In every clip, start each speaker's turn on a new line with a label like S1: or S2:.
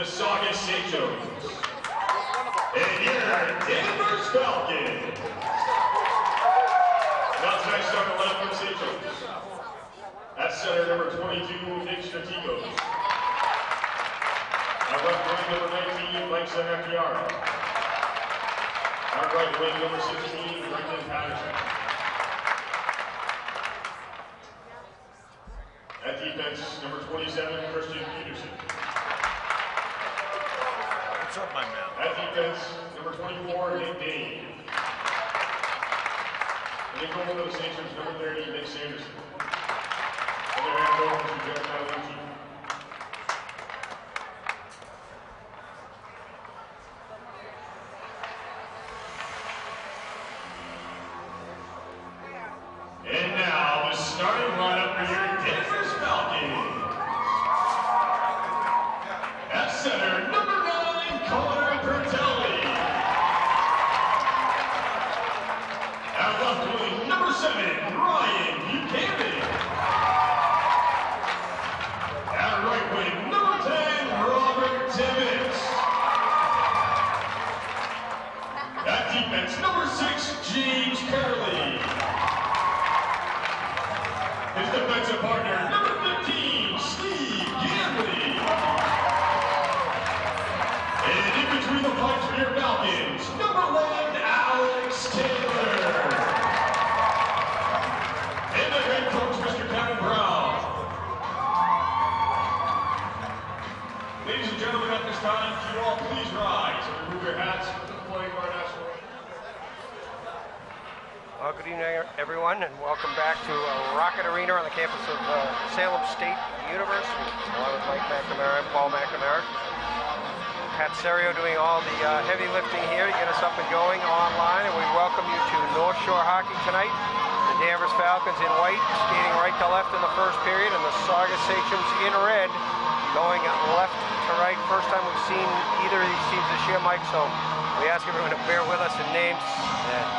S1: the Saugus St. Jones. And your Danvers Falcons. Now tonight's starting lineup for St. Jones. At center, number 22, Nick Strategos. At left wing, number 19, Mike Sanacchiara. At right wing, number 16, Brendan Patterson. At defense, number 27, Christian Peterson.
S2: What's up, my man?
S1: At defense, number 24, Nick Dane. And in goal for the St. Jones, number 30, Nick Sanderson. And their head coach, Jeff Catalucci. And now, the starting lineup for your Danvers Falcons. At center, number 9, Connor Bertelli. At left wing, number 7, Ryan Buchanan. At right wing, number 10, Robert Tibbetts. At defense, number 6, James Curley. His defensive partner, number 15, Steve Gambley. And in between the pipes for your Falcons, number 1, Alex Taylor. And the head coach, Mr. Kevin Brown. Ladies and gentlemen, at this time, can you all please rise and remove your hats for the flag of our national anthem?
S3: Well, good evening, everyone, and welcome back to Rocket Arena on the campus of Salem State University. Along with Mike McNamara and Paul McNamara. Pat Serio doing all the heavy lifting here to get us up and going online, and we welcome you to North Shore Hockey tonight. The Danvers Falcons in white, skating right to left in the first period, and the Saugus Sachems in red, going left to right. First time we've seen either of these teams this year, Mike, so we ask everyone to bear with us in names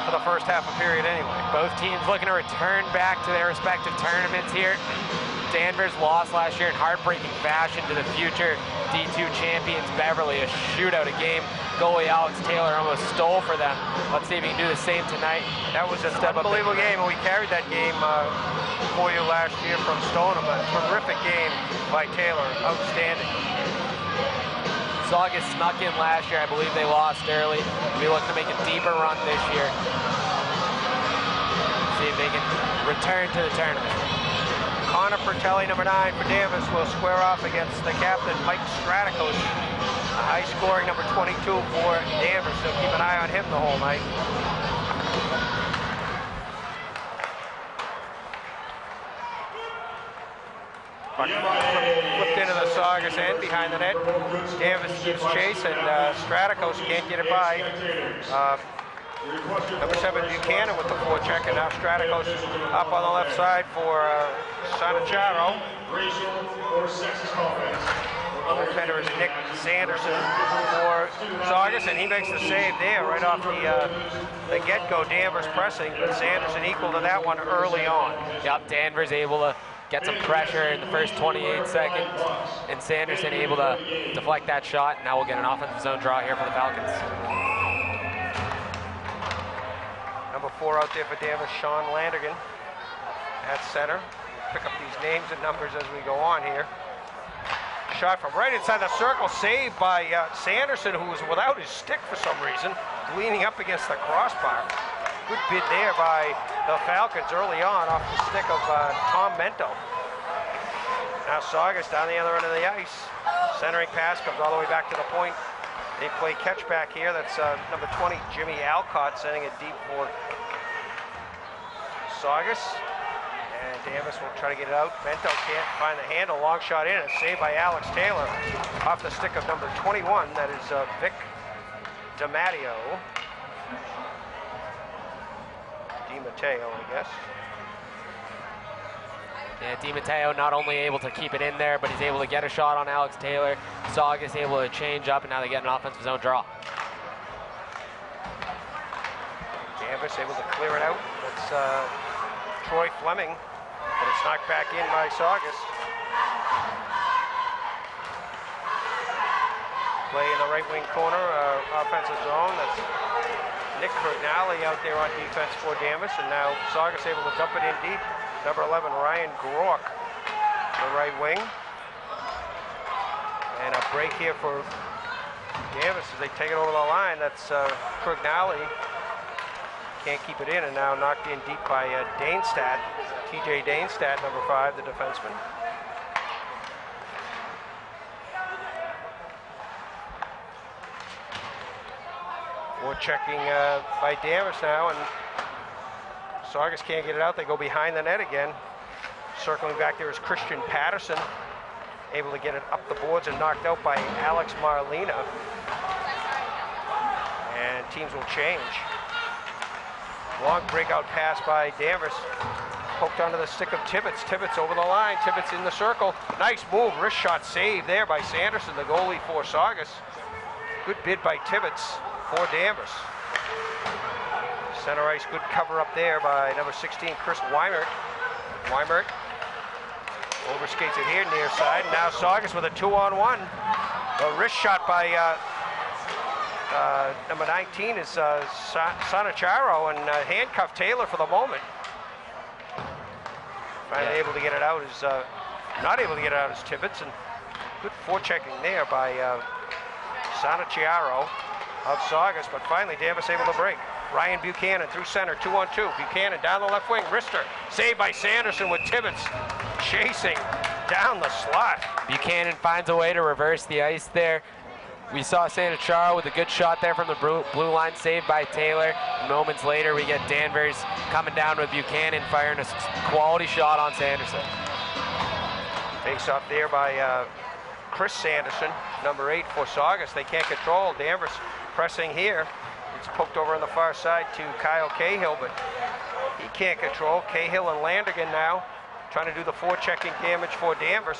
S3: for the first half of period anyway.
S4: Both teams looking to return back to their respective tournaments here. Danvers lost last year in heartbreaking fashion to the future D2 champions Beverly, a shootout, a game goalie Alex Taylor almost stole for them. Let's see if he can do the same tonight.
S3: That was an unbelievable game, and we carried that game for you last year from Stoneham. A terrific game by Taylor, outstanding.
S4: Saugus snuck in last year. I believe they lost early. We look to make a deeper run this year. See if they can return to the tournament.
S3: Connor Bertelli, number 9 for Danvers, will square off against the captain, Mike Stratikos. A high-scoring number 22 for Danvers, so keep an eye on him the whole night. Flipped into the Saugus end behind the net. Danvers gives chase, and Stratikos can't get it by. Number 7 Buchanan with the forecheck, and now Stratikos up on the left side for Sanacharo. Goaltender is Nick Sanderson for Saugus, and he makes the save there right off the get-go. Danvers pressing, but Sanderson equal to that one early on.
S4: Yep, Danvers able to get some pressure in the first 28 seconds, and Sanderson able to deflect that shot. Now we'll get an offensive zone draw here for the Falcons.
S3: Number 4 out there for Danvers, Sean Landergan at center. Pick up these names and numbers as we go on here. Shot from right inside the circle, saved by Sanderson, who was without his stick for some reason, leaning up against the crossbar. Good bid there by the Falcons early on off the stick of Tom Mento. Now Saugus down the other end of the ice. Centering pass comes all the way back to the point. They play catch back here. That's number 20, Jimmy Alcott, sending it deep for Saugus. And Danvers will try to get it out. Mento can't find the handle. Long shot in. It's saved by Alex Taylor off the stick of number 21. That is Vic DiMatteo. DiMatteo, I guess.
S4: Yeah, DiMatteo not only able to keep it in there, but he's able to get a shot on Alex Taylor. Saugus able to change up, and now they get an offensive zone draw.
S3: Danvers able to clear it out. That's Troy Fleming, but it's knocked back in by Saugus. Play in the right wing corner, offensive zone. That's Nick Crognale out there on defense for Danvers, and now Saugus able to dump it in deep. Number 11, Ryan Grock, the right wing. And a break here for Danvers as they take it over the line. That's Crognale. Can't keep it in, and now knocked in deep by Dainstad. TJ Dainstad, number 5, the defenseman. More checking by Danvers now, and Saugus can't get it out. They go behind the net again. Circling back there is Christian Patterson, able to get it up the boards and knocked out by Alex Marlena. And teams will change. Long breakout pass by Danvers. Poked onto the stick of Tibbetts. Tibbetts over the line. Tibbetts in the circle. Nice move. Wrist shot save there by Sanderson, the goalie for Saugus. Good bid by Tibbetts for Danvers. Center ice, good cover up there by number 16, Chris Weimert. Weimert overskates it here near side. Now Saugus with a 2-on-1. A wrist shot by number 19 is Sanacharo, and handcuffed Taylor for the moment. Finally able to get it out is not able to get it out is Tibbetts, and good forechecking there by Sanacharo of Saugus, but finally Danvers able to break. Ryan Buchanan through center, 2-on-2. Buchanan down the left wing, wrister. Saved by Sanderson with Tibbetts chasing down the slot.
S4: Buchanan finds a way to reverse the ice there. We saw Sanacharo with a good shot there from the blue line, saved by Taylor. Moments later, we get Danvers coming down with Buchanan, firing a quality shot on Sanderson.
S3: Face off there by Chris Sanderson, number 8 for Saugus. They can't control. Danvers pressing here. It's poked over on the far side to Kyle Cahill, but he can't control. Cahill and Landergan now trying to do the forechecking damage for Danvers.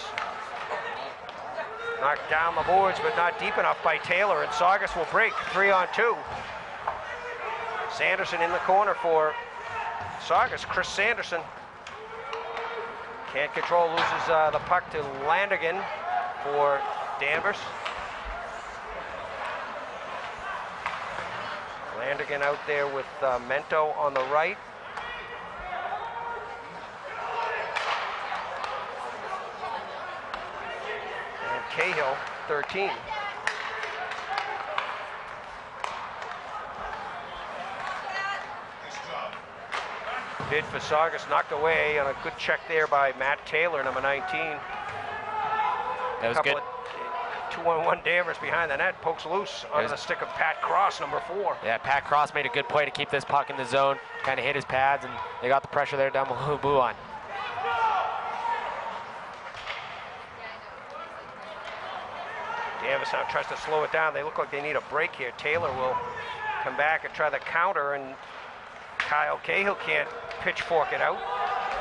S3: Knocked down the boards, but not deep enough by Taylor, and Saugus will break 3-on-2. Sanderson in the corner for Saugus. Chris Sanderson can't control, loses the puck to Landergan for Danvers. Landergan out there with Mento on the right. And Cahill, 13. Bid for Saugus, knocked away on a good check there by Matt Taylor, number 19.
S4: That was good.
S3: 2-on-1 Danvers behind the net, pokes loose onto the stick of Pat Cross, number 4.
S4: Yeah, Pat Cross made a good play to keep this puck in the zone, kind of hit his pads, and they got the pressure there down below blue line.
S3: Danvers now tries to slow it down. They look like they need a break here. Taylor will come back and try the counter, and Kyle Cahill can't pitchfork it out.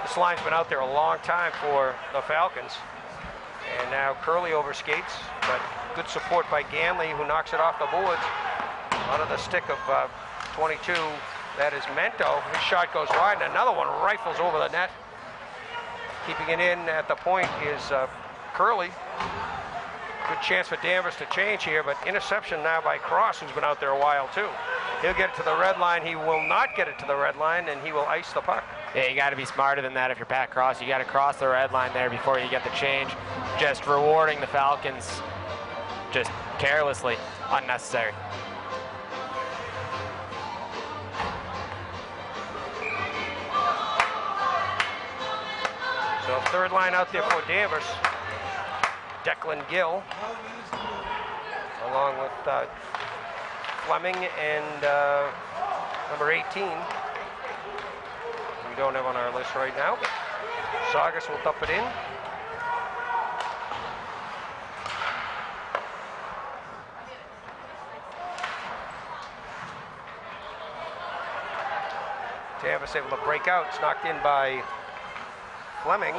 S3: This line's been out there a long time for the Falcons. And now Curley overskates, but good support by Ganley, who knocks it off the boards onto the stick of 22. That is Mento. His shot goes wide, and another one rifles over the net. Keeping it in at the point is Curley. Good chance for Danvers to change here, but interception now by Cross, who's been out there a while too. He'll get it to the red line. He will not get it to the red line, and he will ice the puck.
S4: Yeah, you got to be smarter than that if you're Pat Cross. You got to cross the red line there before you get the change. Just rewarding the Falcons just carelessly, unnecessary.
S3: So third line out there for Danvers. Declan Gill, along with Fleming and number 18. We don't have on our list right now, but Saugus will dump it in. Danvers able to break out. It's knocked in by Fleming.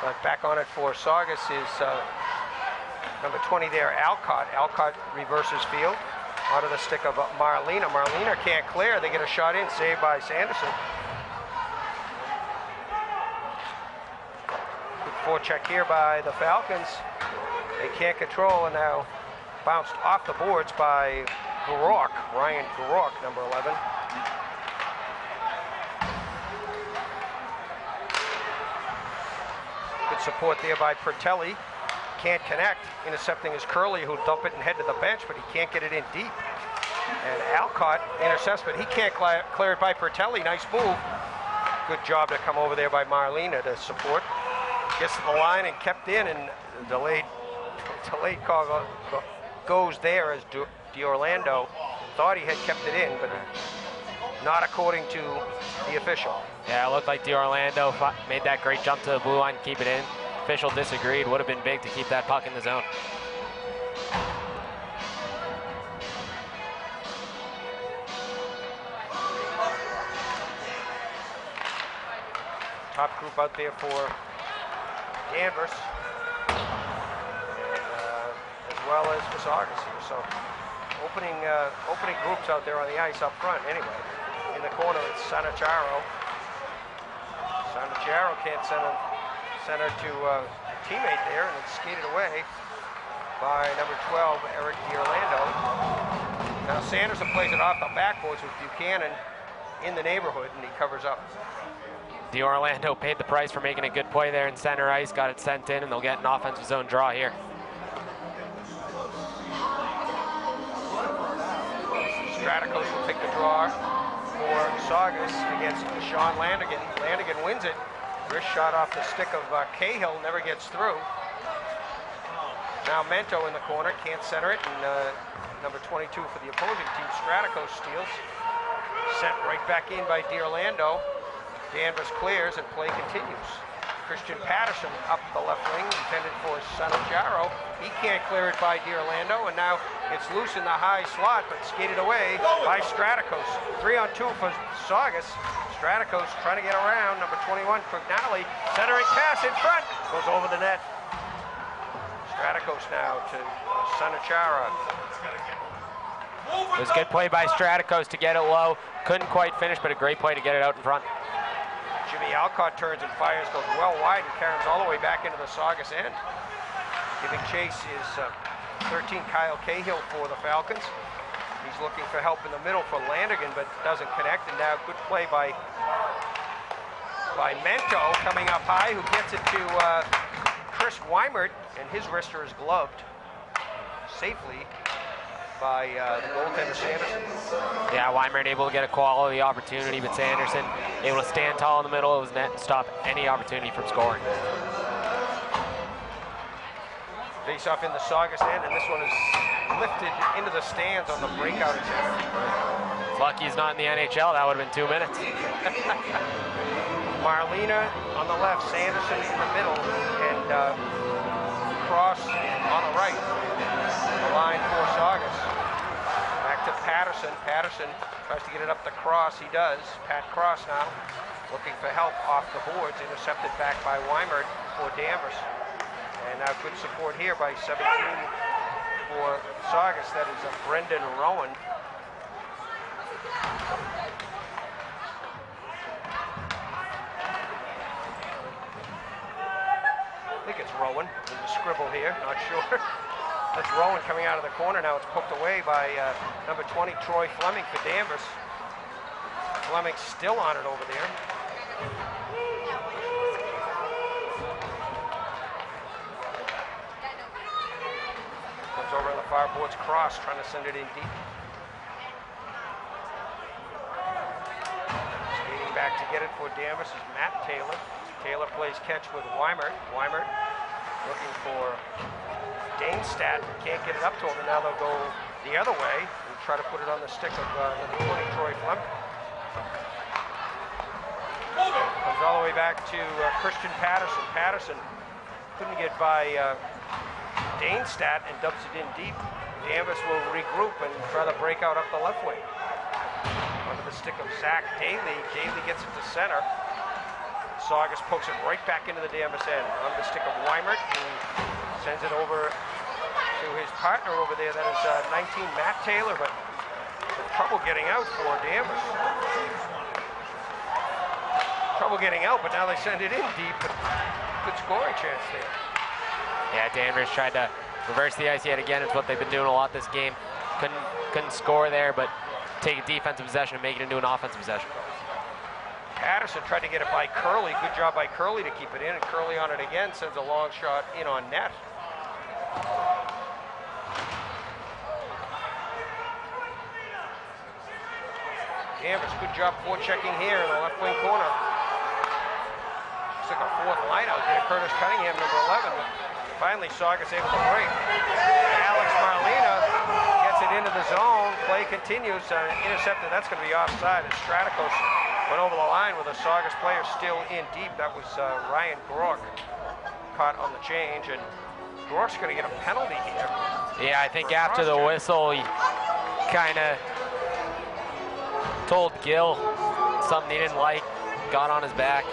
S3: But back on it for Saugus is number 20 there, Alcott. Alcott reverses field out of the stick of Marlena. Marlena can't clear. They get a shot in, saved by Sanderson. Good forecheck here by the Falcons. They can't control, and now Bounced off the boards by Ryan Garrock, number 11. Good support there by Pertelli. Can't connect. Intercepting is Curley, who'll dump it and head to the bench, but he can't get it in deep. And Alcott intercepts, but he can't clear it by Pertelli. Nice move. Good job to come over there by Marlena to support. Gets to the line and kept in, and delayed call goes there as D'Orlando thought he had kept it in, but not according to the official.
S4: Yeah, it looked like D'Orlando made that great jump to the blue line to keep it in. Official disagreed. Would have been big to keep that puck in the zone.
S3: Top group out there for Danvers, as well as for Saugus here. So opening groups out there on the ice up front anyway. In the corner it's Sanacharo. Sanacharo can't center to a teammate there, and it's skated away by number 12, Eric D'Orlando. Now Sanderson plays it off the backboards with Buchanan in the neighborhood, and he covers up.
S4: D'Orlando paid the price for making a good play there in center ice, got it sent in, and they'll get an offensive zone draw here.
S3: Straticos will take the draw for Saugus against Sean Landigan. Landigan wins it. Wrist shot off the stick of Cahill, never gets through. Now Mento in the corner, can't center it, and number 22 for the opposing team, Straticos steals. Sent right back in by D'Orlando. Danvers clears and play continues. Christian Patterson up the left wing, intended for Sanacharo. He can't clear it by D'Orlando, and now it's loose in the high slot, but skated away by Straticos. 3-on-2 for Saugus. Straticos trying to get around. Number 21, Crignali, centering pass in front, goes over the net. Straticos now to Sanacharo.
S4: It was a good play by Straticos to get it low. Couldn't quite finish, but a great play to get it out in front.
S3: Jimmy Alcott turns and fires, goes well wide, and caroms all the way back into the Saugus end. Giving chase is 13, Kyle Cahill for the Falcons. He's looking for help in the middle for Landigan, but doesn't connect. And now good play by Mento coming up high, who gets it to Chris Weimert, and his wrister is gloved safely by the goaltender Sanderson.
S4: Yeah, Weimert able to get a quality opportunity, but Sanderson able to stand tall in the middle of his net and stop any opportunity from scoring.
S3: Face off in the Saugus end, and this one is lifted into the stands on the breakout attempt.
S4: Lucky he's not in the NHL, that would have been 2 minutes.
S3: Marlena on the left, Sanderson in the middle, and Cross on the right. The line for Saugus. Back to Patterson. Patterson tries to get it up the Cross. He does. Pat Cross now looking for help off the boards. Intercepted back by Weimert for Danvers. And now good support here by 17 for Saugus. That is Brendan Rowan. I think it's Rowan. There's a scribble here, not sure. That's Rowan coming out of the corner now. It's poked away by number 20, Troy Fleming for Danvers. Fleming's still on it over there. Comes over on the far boards, Cross trying to send it in deep. Skating back to get it for Danvers is Matt Taylor. Taylor plays catch with Weimert. Weimert looking for Danestad, can't get it up to him, and now they'll go the other way and try to put it on the stick of number 20, Troy Fleming. Comes all the way back to Christian Patterson. Patterson couldn't get by Danestad and dumps it in deep. Danvers will regroup and try to break out up the left wing. Under the stick of Zach Daly. Daly gets it to center. Saugus pokes it right back into the Danvers end. Under the stick of Weimert, who sends it over to his partner over there. That is 19, Matt Taylor, but trouble getting out for Danvers. Trouble getting out, but now they send it in deep. But good scoring chance there.
S4: Yeah, Danvers tried to reverse the ice yet again. It's what they've been doing a lot this game. Couldn't score there, but take a defensive possession and make it into an offensive possession.
S3: Patterson tried to get it by Curley. Good job by Curley to keep it in, and Curley on it again sends a long shot in on net. Danvers, good job forechecking here in the left wing corner. Looks like a fourth line out there. Curtis Cunningham, number 11. Finally, Saugus able to break. Alex Marlena gets it into the zone. Play continues. Intercepted. That's going to be offside as Stratikos went over the line with a Saugus player still in deep. That was Ryan Grock caught on the change, and Grock's going to get a penalty here.
S4: Yeah, I think after the whistle, he kind of told Gill something he didn't like, got on his back.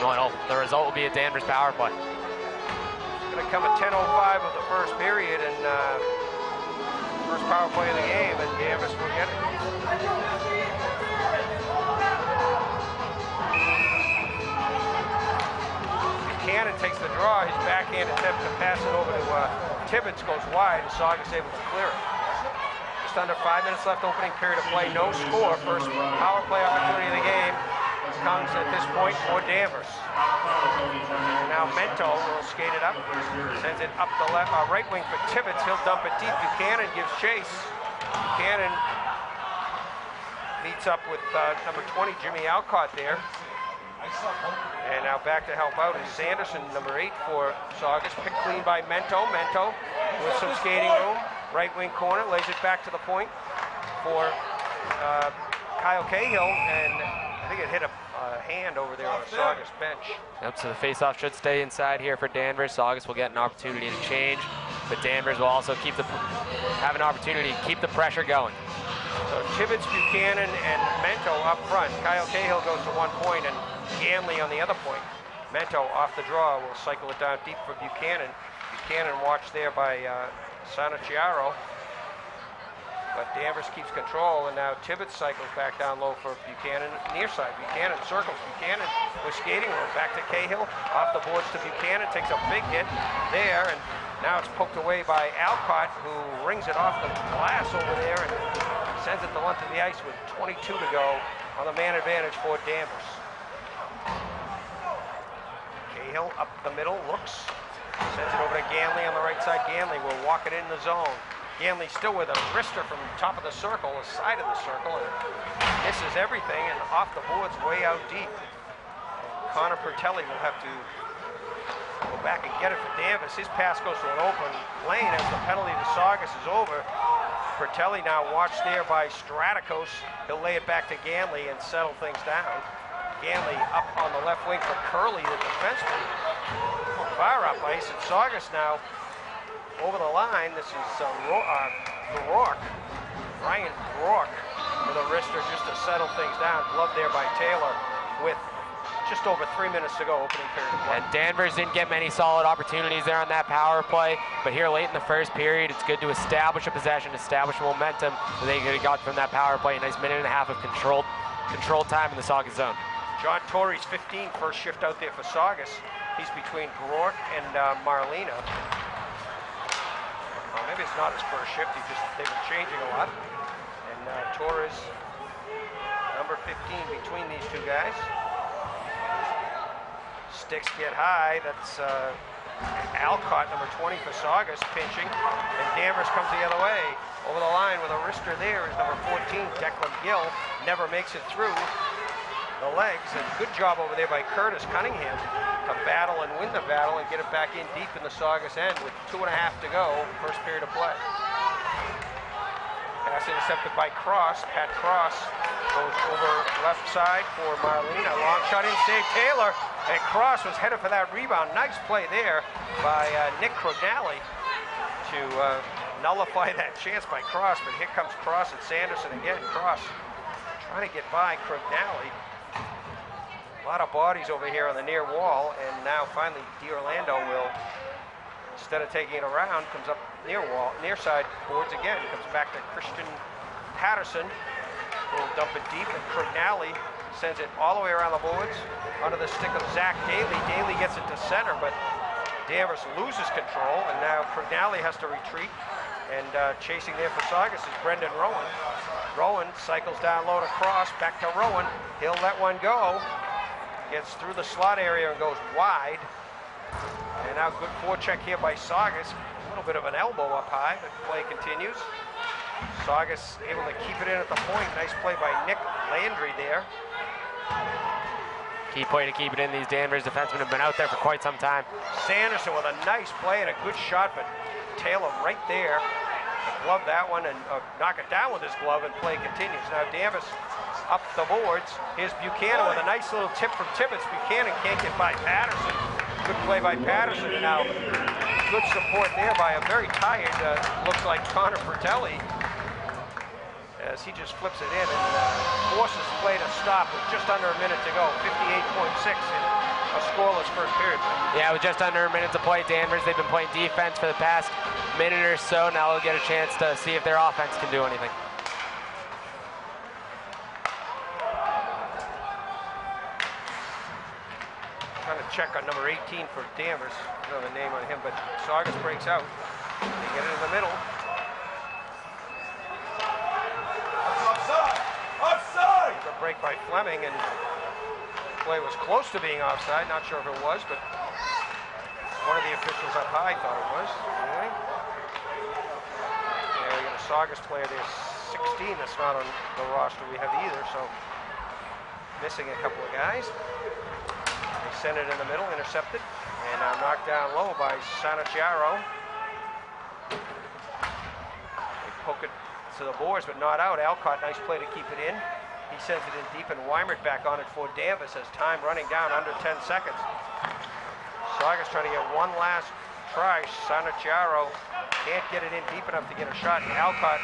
S4: No, the result will be a Danvers power play.
S3: It's going to come at 10:05 of the first period, and first power play of the game, and Danvers will get it. Buchanan takes the draw. His backhand attempt to pass it over to Tibbetts goes wide, and Saugus able to clear it. Just under 5 minutes left, opening period of play, no score. First power play opportunity of the game comes at this point for Danvers. And now Mento will skate it up, sends it up the left, right wing for Tibbetts. He'll dump it deep. Buchanan gives chase. Buchanan meets up with number 20, Jimmy Alcott there. And now back to help out is Sanderson, number 8 for Saugus. Picked clean by Mento. Mento with some skating room. Right wing corner, lays it back to the point for Kyle Cahill, and I think it hit a hand over there on the Saugus bench.
S4: Yep, so the faceoff should stay inside here for Danvers. Saugus will get an opportunity to change, but Danvers will also have an opportunity to keep the pressure going.
S3: So Tibbetts, Buchanan, and Mento up front. Kyle Cahill goes to 1 point, and Ganley on the other point. Mento off the draw will cycle it down deep for Buchanan. Buchanan watched there by Sanacciaro, but Danvers keeps control, and now Tibbetts cycles back down low for Buchanan, near side. Buchanan circles. Buchanan with skating room. Back to Cahill, off the boards to Buchanan, takes a big hit there, and now it's poked away by Alcott, who rings it off the glass over there and sends it the length of the ice with 22 to go on the man advantage for Danvers. Cahill up the middle, looks. Sends it over to Ganley on the right side. Ganley will walk it in the zone. Ganley still with a wrister from the top of the circle, the side of the circle, and misses everything, and off the boards way out deep. And Connor Pertelli will have to go back and get it for Danvers. His pass goes to an open lane as the penalty to Saugus is over. Pertelli now watched there by Stratikos. He'll lay it back to Ganley and settle things down. Ganley up on the left wing for Curley, the defenseman. Fire up ice, and Saugus now over the line. This is Grock, Ryan Grock with a wrister just to settle things down. Glove there by Taylor with just over 3 minutes to go, opening period of play.
S4: And Danvers didn't get many solid opportunities there on that power play, but here late in the first period, it's good to establish a possession, establish momentum that they could have got from that power play. A nice minute and a half of controlled time in the Saugus zone.
S3: John Torrey's 15, first shift out there for Saugus. He's between Grock and Marlena. Maybe it's not his first shift. They've been changing a lot. And Torres, number 15, between these two guys. Sticks get high. That's Alcott, number 20 for Saugus, pinching. And Danvers comes the other way. Over the line with a wrister there is number 14, Declan Gill. Never makes it through the legs, and good job over there by Curtis Cunningham to battle and win the battle and get it back in deep in the Saugus end with 2.5 to go, first period of play. Pass intercepted by Cross. Pat Cross goes over left side for Marlena. Long shot in, save Taylor, and Cross was headed for that rebound. Nice play there by Nick Crognali to nullify that chance by Cross, but here comes Cross and Sanderson again. Cross trying to get by Crognali. A lot of bodies over here on the near wall, and now finally D'Orlando will, instead of taking it around, comes up near side boards again. Comes back to Christian Patterson, who will dump it deep, and Crognali sends it all the way around the boards, under the stick of Zach Daly. Daly gets it to center, but Danvers loses control, and now Crognale has to retreat. And chasing there for Saugus is Brendan Rowan. Rowan cycles down low to cross, back to Rowan. He'll let one go. Gets through the slot area and goes wide. And now good forecheck here by Saugus. A little bit of an elbow up high, but play continues. Saugus able to keep it in at the point. Nice play by Nick Landry there.
S4: Key play to keep it in. These Danvers defensemen have been out there for quite some time.
S3: Sanderson with a nice play and a good shot, but Taylor right there. Glove that one and knock it down with his glove, and play continues. Now Danvers up the boards. Here's Buchanan with a nice little tip from Tibbetts. Buchanan can't get by Patterson. Good play by Patterson. And now good support there by a very tired, looks like Connor Fratelli, as he just flips it in and forces play to stop with just under a minute to go. 58.6 in a scoreless first period.
S4: Yeah, with just under a minute to play, Danvers, they've been playing defense for the past minute or so. Now they'll get a chance to see if their offense can do anything.
S3: Trying to check on number 18 for Danvers. I don't know the name on him, but Saugus breaks out. They get it in the middle.
S2: Offside!
S3: A break by Fleming, and play was close to being offside. Not sure if it was, but one of the officials up high thought it was. Anyway. Yeah, we got a Saugus player there, 16. That's not on the roster we have either, so missing a couple of guys. They send it in the middle, intercepted, and knocked down low by Sanacciaro. They poke it to the boards, but not out. Alcott, nice play to keep it in. He sends it in deep, and Weimert back on it for Danvers as time running down under 10 seconds. Saugus trying to get one last try. Sanacciaro can't get it in deep enough to get a shot. Alcott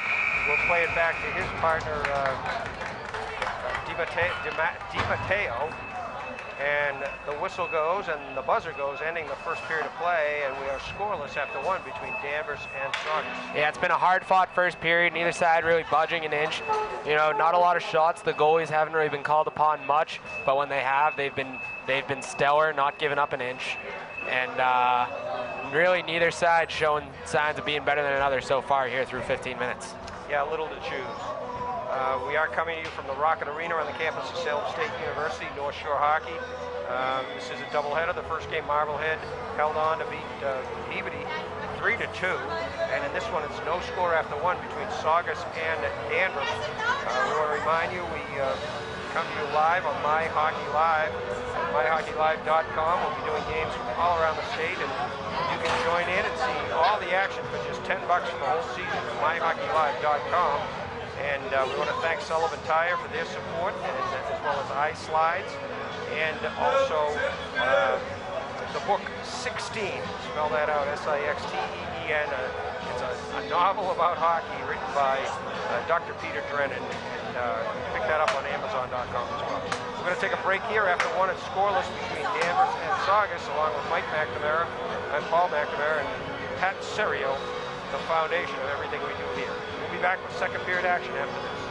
S3: will play it back to his partner, Di Matteo. And the whistle goes and the buzzer goes, ending the first period of play, and we are scoreless after one between Danvers and Saugus.
S4: Yeah, it's been a hard-fought first period. Neither side really budging an inch. You know, not a lot of shots. The goalies haven't really been called upon much, but when they have, they've been stellar, not giving up an inch. And really, neither side showing signs of being better than another so far here through 15 minutes.
S3: Yeah, little to choose. We are coming to you from the Rocket Arena on the campus of Salem State University, North Shore Hockey. This is a doubleheader. The first game, Marblehead held on to beat Peabody 3-2, and in this one, it's no score after one between Saugus and Danvers. We want to remind you, we come to you live on MyHockeyLive at MyHockeyLive.com. We'll be doing games from all around the state, and you can join in and see all the action for just $10 for the whole season at MyHockeyLive.com. And we want to thank Sullivan Tire for their support, and as well as iSlides, and also the book 16. Spell that out, S-I-X-T-E-E-N. It's a novel about hockey written by Dr. Peter Drennan, and you can pick that up on Amazon.com as well. We're going to take a break here. After one, it's scoreless between Danvers and Saugus, along with Mike McNamara and Paul McNamara and Pat Serio, the foundation of everything we do here. We'll be back with second period action after this.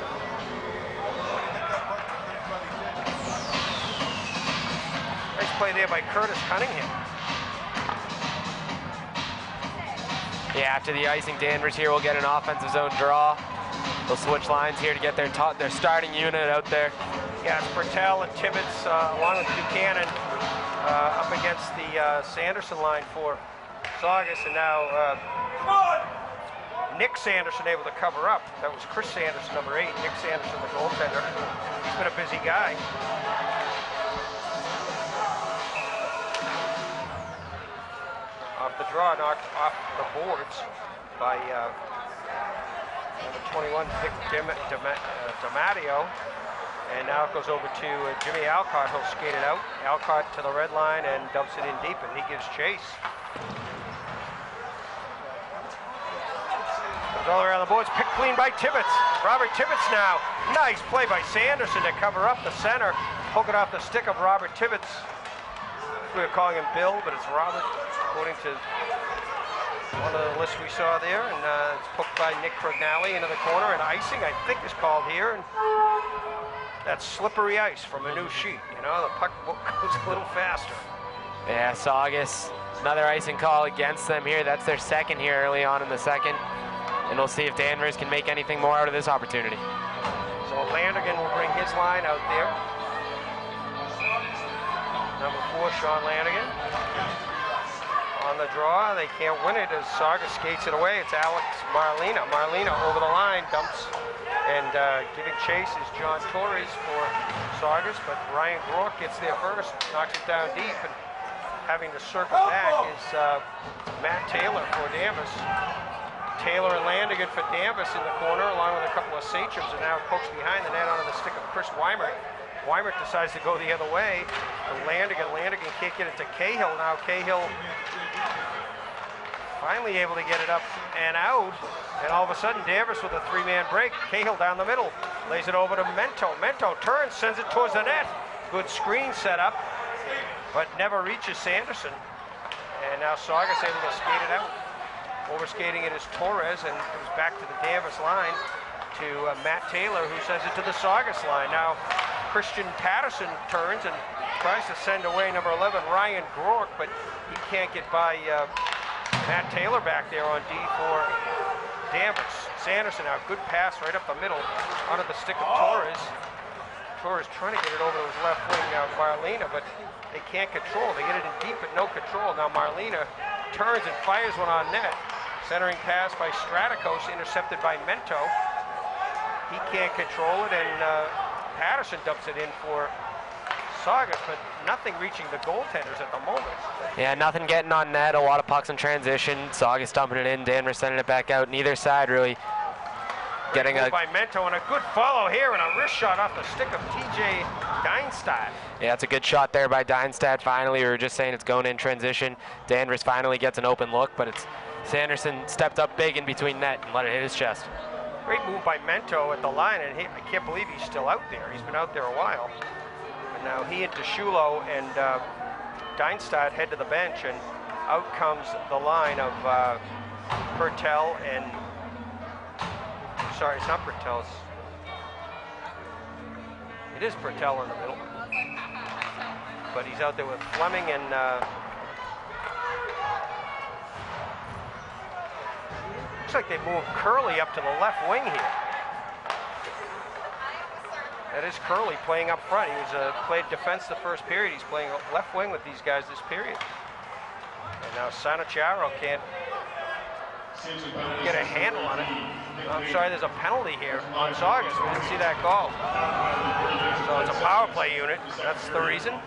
S3: Nice play there by Curtis Cunningham.
S4: Yeah, after the icing, Danvers here will get an offensive zone draw. They'll switch lines here to get their starting unit out there.
S3: Yeah, it's Bertel and Tibbetts along with Buchanan up against the Sanderson line for Saugus, and now Nick Sanderson able to cover up. That was Chris Sanderson, number 8. Nick Sanderson, the goaltender. He's been a busy guy. Off the draw, knocked off the boards by number 21, Vic DiMatteo. And now it goes over to Jimmy Alcott. He'll skate it out. Alcott to the red line and dumps it in deep, and he gives chase. All around the boards, picked clean by Tibbetts. Robert Tibbetts now. Nice play by Sanderson to cover up the center. Poke it off the stick of Robert Tibbetts. We were calling him Bill, but it's Robert, according to one of the lists we saw there. And it's poked by Nick Crognale into the corner, and icing, I think, is called here. And that's slippery ice from a new sheet. You know, the puck goes a little faster.
S4: Yeah, Saugus Another icing call against them here. That's their second here early on in the second. And we'll see if Danvers can make anything more out of this opportunity.
S3: So Landergan will bring his line out there. Number 4, Sean Landergan. On the draw, they can't win it as Saugus skates it away. It's Alex Marlena. Marlena over the line, dumps, and giving chase is John Torres for Saugus, but Ryan Grook gets there first, knocks it down deep, and having to circle back is Matt Taylor for Danvers. Taylor and Landergan for Danvers in the corner, along with a couple of Sachems, and now pokes behind the net onto the stick of Chris Weimert. Weimert decides to go the other way. Landergan can't get it to Cahill. Now Cahill finally able to get it up and out. And all of a sudden, Danvers with a 3-man break. Cahill down the middle, lays it over to Mento. Mento turns, sends it towards the net. Good screen set up, but never reaches Sanderson. And now Saugus able to skate it out. Overskating it is Torres, and it comes back to the Danvers line to Matt Taylor, who sends it to the Saugus line. Now Christian Patterson turns and tries to send away number 11, Ryan Groark, but he can't get by Matt Taylor back there on D for Danvers. Sanderson now, good pass right up the middle onto the stick of Torres. Torres trying to get it over to his left wing, Marlena, but they can't control. They get it in deep, but no control. Now Marlena turns and fires one on net. Centering pass by Stratikos, intercepted by Mento. He can't control it, and Patterson dumps it in for Saugus, but nothing reaching the goaltenders at the moment.
S4: Yeah, nothing getting on net, a lot of pucks in transition. Saugus dumping it in, Danvers sending it back out. Neither side really getting a...
S3: by Mento, and a good follow here, and a wrist shot off the stick of TJ Deinstad.
S4: Yeah, it's a good shot there by Deinstad finally. We were just saying it's going in transition. Danvers finally gets an open look, but it's Sanderson stepped up big in between net and let it hit his chest.
S3: Great move by Mento at the line, and I can't believe he's still out there. He's been out there a while. And now he and DeShulo and Deinstad head to the bench, and out comes the line of Pertel and... Sorry, it's not Pertel. It is Pertel in the middle. But he's out there with Fleming and... looks like they moved Curley up to the left wing here. That is Curley playing up front. He was played defense the first period. He's playing left wing with these guys this period. And now Sanacharo can't get a handle on it. I'm sorry, there's a penalty here on Saugus. We didn't see that call. So it's a power play unit. That's the reason. A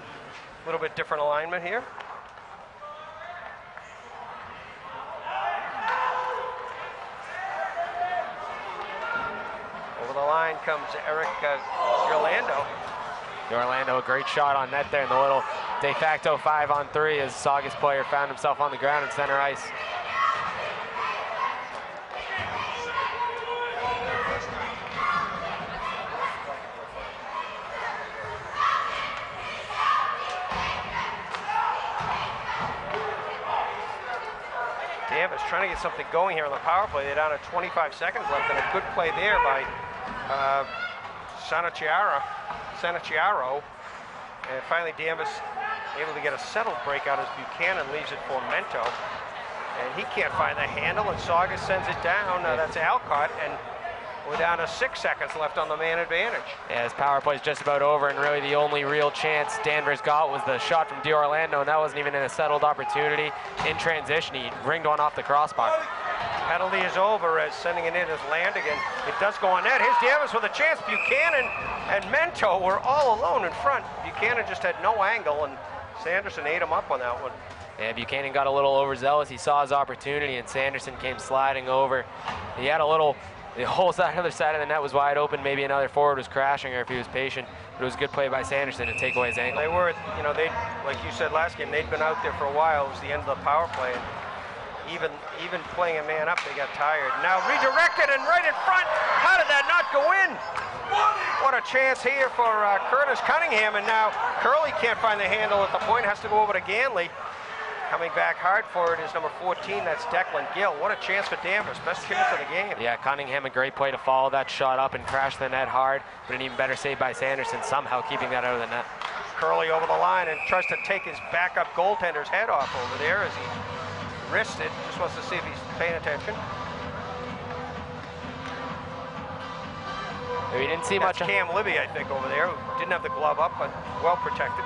S3: little bit different alignment here. Over the line comes Eric Orlando.
S4: Orlando, a great shot on net there in the little de facto 5-on-3 as Saugus player found himself on the ground in center ice.
S3: Danvers trying to get something going here on the power play. They're down to 25 seconds left, and a good play there by Sanacharo. And finally Danvers able to get a settled breakout as Buchanan leaves it for Mento. And he can't find the handle, and Saugus sends it down. That's Alcott, and we're down to 6 seconds left on the man advantage.
S4: Yeah, his power play is just about over, and really the only real chance Danvers got was the shot from Orlando, and that wasn't even in a settled opportunity. In transition, he ringed one off the crossbar.
S3: Penalty is over as sending it in as Landergan. It does go on net. Here's Danvers with a chance. Buchanan and Mento were all alone in front. Buchanan just had no angle, and Sanderson ate him up on that one.
S4: Yeah, Buchanan got a little overzealous. He saw his opportunity, and Sanderson came sliding over. He had a little... The whole other side of the net was wide open. Maybe another forward was crashing, or if he was patient. But it was a good play by Sanderson to take away his ankle.
S3: They were, you know, they, like you said last game, they'd been out there for a while. It was the end of the power play. And even playing a man up, they got tired. Now redirected and right in front. How did that not go in? What a chance here for Curtis Cunningham. And now Curley can't find the handle at the point. Has to go over to Ganley. Coming back hard for it is number 14, that's Declan Gill. What a chance for Danvers, best chance of the game.
S4: Yeah, Cunningham, a great play to follow that shot up and crash the net hard, but an even better save by Sanderson, somehow keeping that out of the net.
S3: Curley over the line and tries to take his backup goaltender's head off over there as he wrists it. Just wants to see if he's paying attention.
S4: We didn't see
S3: That's
S4: much.
S3: Cam Libby, I think, over there, who didn't have the glove up, but well protected.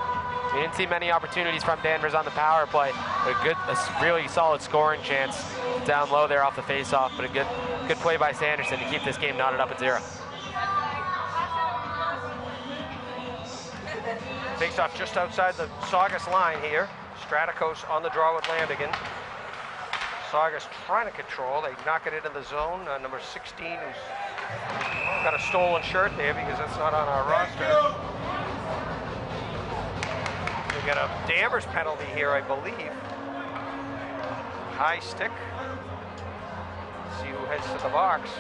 S4: We didn't see many opportunities from Danvers on the power play. A really solid scoring chance down low there off the face-off, but a good play by Sanderson to keep this game knotted up at 0.
S3: Face-off just outside the Saugus line here. Stratikos on the draw with Landigan. Saugus trying to control. They knock it into the zone. Number 16, who's got a stolen shirt there because that's not on our roster. We got a Danvers penalty here, I believe. High stick. See who heads to the box.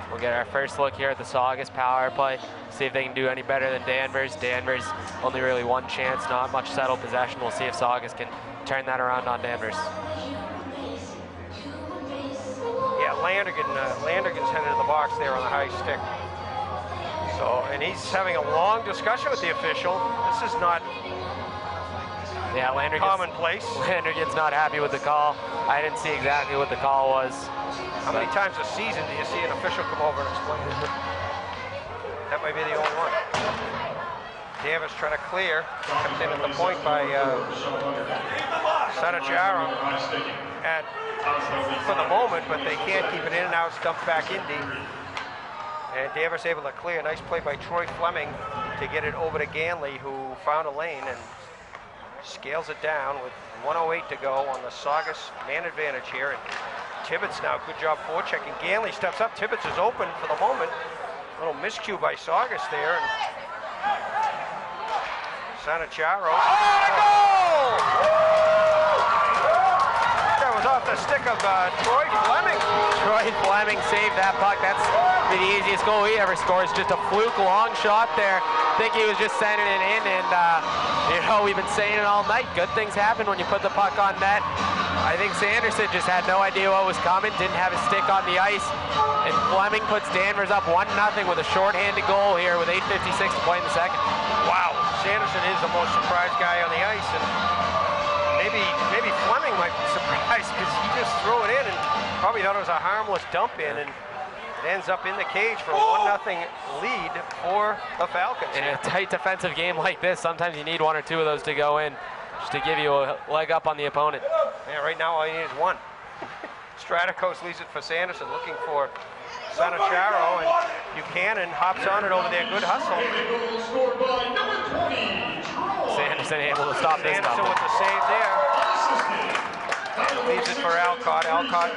S4: We'll get our first look here at the Saugus power play, see if they can do any better than Danvers. Danvers only really one chance, not much settled possession. We'll see if Saugus can turn that around on Danvers.
S3: Yeah, Landigan's headed to the box there on the high stick. So, and he's having a long discussion with the official. This is not commonplace.
S4: Landigan's not happy with the call. I didn't see exactly what the call was.
S3: How many times a season do you see an official come over and explain it? That might be the only one. Danvers trying to clear. Comes in at the point by Sanacharo for the moment, but they can't keep it in and out. It's dumped back in deep. And Danvers able to clear. Nice play by Troy Fleming to get it over to Ganley, who found a lane and scales it down with 1:08 to go on the Saugus man advantage here. And Tibbetts now, good job forechecking. Ganley steps up. Tibbetts is open for the moment. A little miscue by Saugus there. And Sanacharo. Oh, goal! That was off the stick of Troy Fleming.
S4: Troy Fleming saved that puck. That's the easiest goal he ever scores. Just a fluke long shot there. I think he was just sending it in, and you know, we've been saying it all night. Good things happen when you put the puck on net. I think Sanderson just had no idea what was coming, didn't have his stick on the ice, and Fleming puts Danvers up 1-0 with a shorthanded goal here with 8:56 to play in the second.
S3: Wow, Sanderson is the most surprised guy on the ice, and maybe Fleming might be surprised because he just threw it in and probably thought it was a harmless dump in, and it ends up in the cage for a 1-0 lead for the Falcons.
S4: In a tight defensive game like this, sometimes you need one or two of those to go in just to give you a leg up on the opponent.
S3: Yeah, right now all you need is one. Stratikos leaves it for Sanderson, looking for Sanacharo, and Buchanan hops on it over there. Good hustle.
S4: Sanderson able to stop this.
S3: Sanderson with the save there. Leaves it for Alcott. Alcott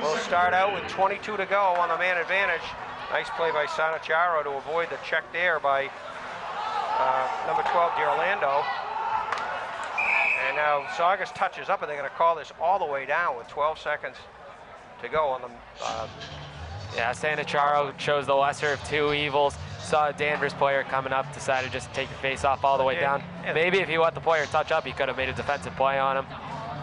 S3: will start out with 22 to go on the man advantage. Nice play by Sanacharo to avoid the check there by number 12, D'Orlando. And now Saugus touches up, and they're going to call this all the way down with 12 seconds to go on the...
S4: Yeah, Sanacharo chose the lesser of two evils. Saw a Danvers player coming up, decided just to take the face off all the way down. Maybe if he let the player touch up, he could have made a defensive play on him.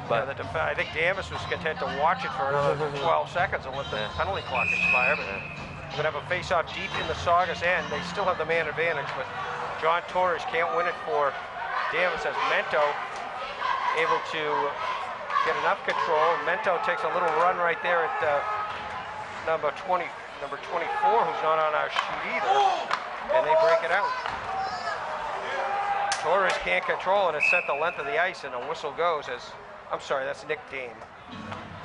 S4: But
S3: yeah, I think Danvers was content to watch it for another 12 seconds and let the penalty clock expire. But we're going to have a face-off deep in the Saugus end. They still have the man advantage, but John Torres can't win it for Danvers as Mento able to get enough control. Mento takes a little run right there at number 24, who's not on our sheet either, and they break it out. Torres can't control, and it's set the length of the ice, and a whistle goes as, I'm sorry, that's Nick Dame.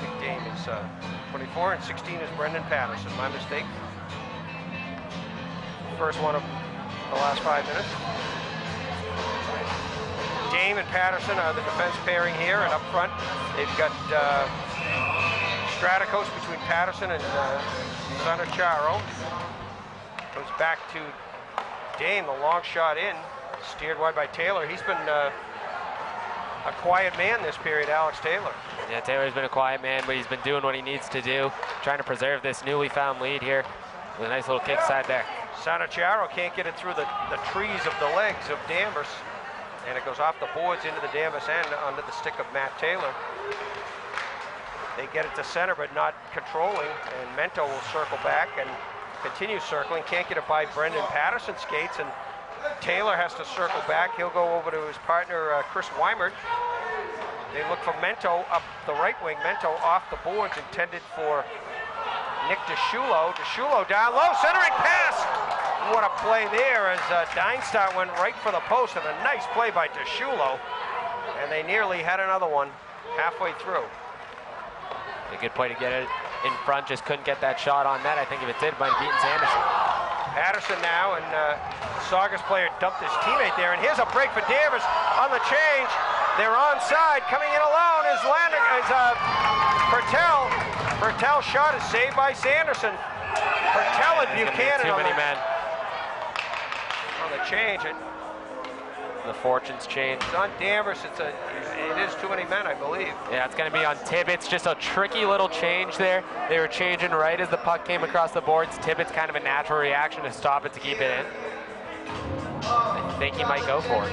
S3: Nick Dame is 24, and 16 is Brendan Patterson. My mistake. First one of the last 5 minutes. Dame and Patterson are the defense pairing here, and up front they've got Stratikos between Patterson and Sanacharo. Goes back to Dame, the long shot in, steered wide by Taylor. He's been a quiet man this period, Alex Taylor.
S4: Yeah, Taylor's been a quiet man, but he's been doing what he needs to do, trying to preserve this newly found lead here with a nice little kick side there.
S3: Sanacharo can't get it through the trees of the legs of Danvers, and it goes off the boards into the Danvers end under the stick of Matt Taylor. They get it to center, but not controlling, and Mento will circle back and continue circling. Can't get it by Brendan Patterson skates, and Taylor has to circle back. He'll go over to his partner, Chris Weimert. They look for Mento up the right wing. Mento off the boards, intended for Nick DeShulo. DeShulo down low, centering pass. What a play there as Deinstart went right for the post, and a nice play by DeShulo. And they nearly had another one halfway through.
S4: A good play to get it in front, just couldn't get that shot on net. I think if it did, it might have beaten Sanderson.
S3: Patterson now, and Saugus player dumped his teammate there, and here's a break for Danvers on the change. They're onside. Coming in alone is Pertel. Pertel's shot is saved by Sanderson. Pertel and Buchanan
S4: too many men
S3: on the change.
S4: The fortunes change.
S3: It's on Danvers. It is too many men, I believe.
S4: Yeah, it's going to be on Tibbetts. Just a tricky little change there. They were changing right as the puck came across the boards. Tibbetts kind of a natural reaction to stop it, to keep it in. I think he might go for it.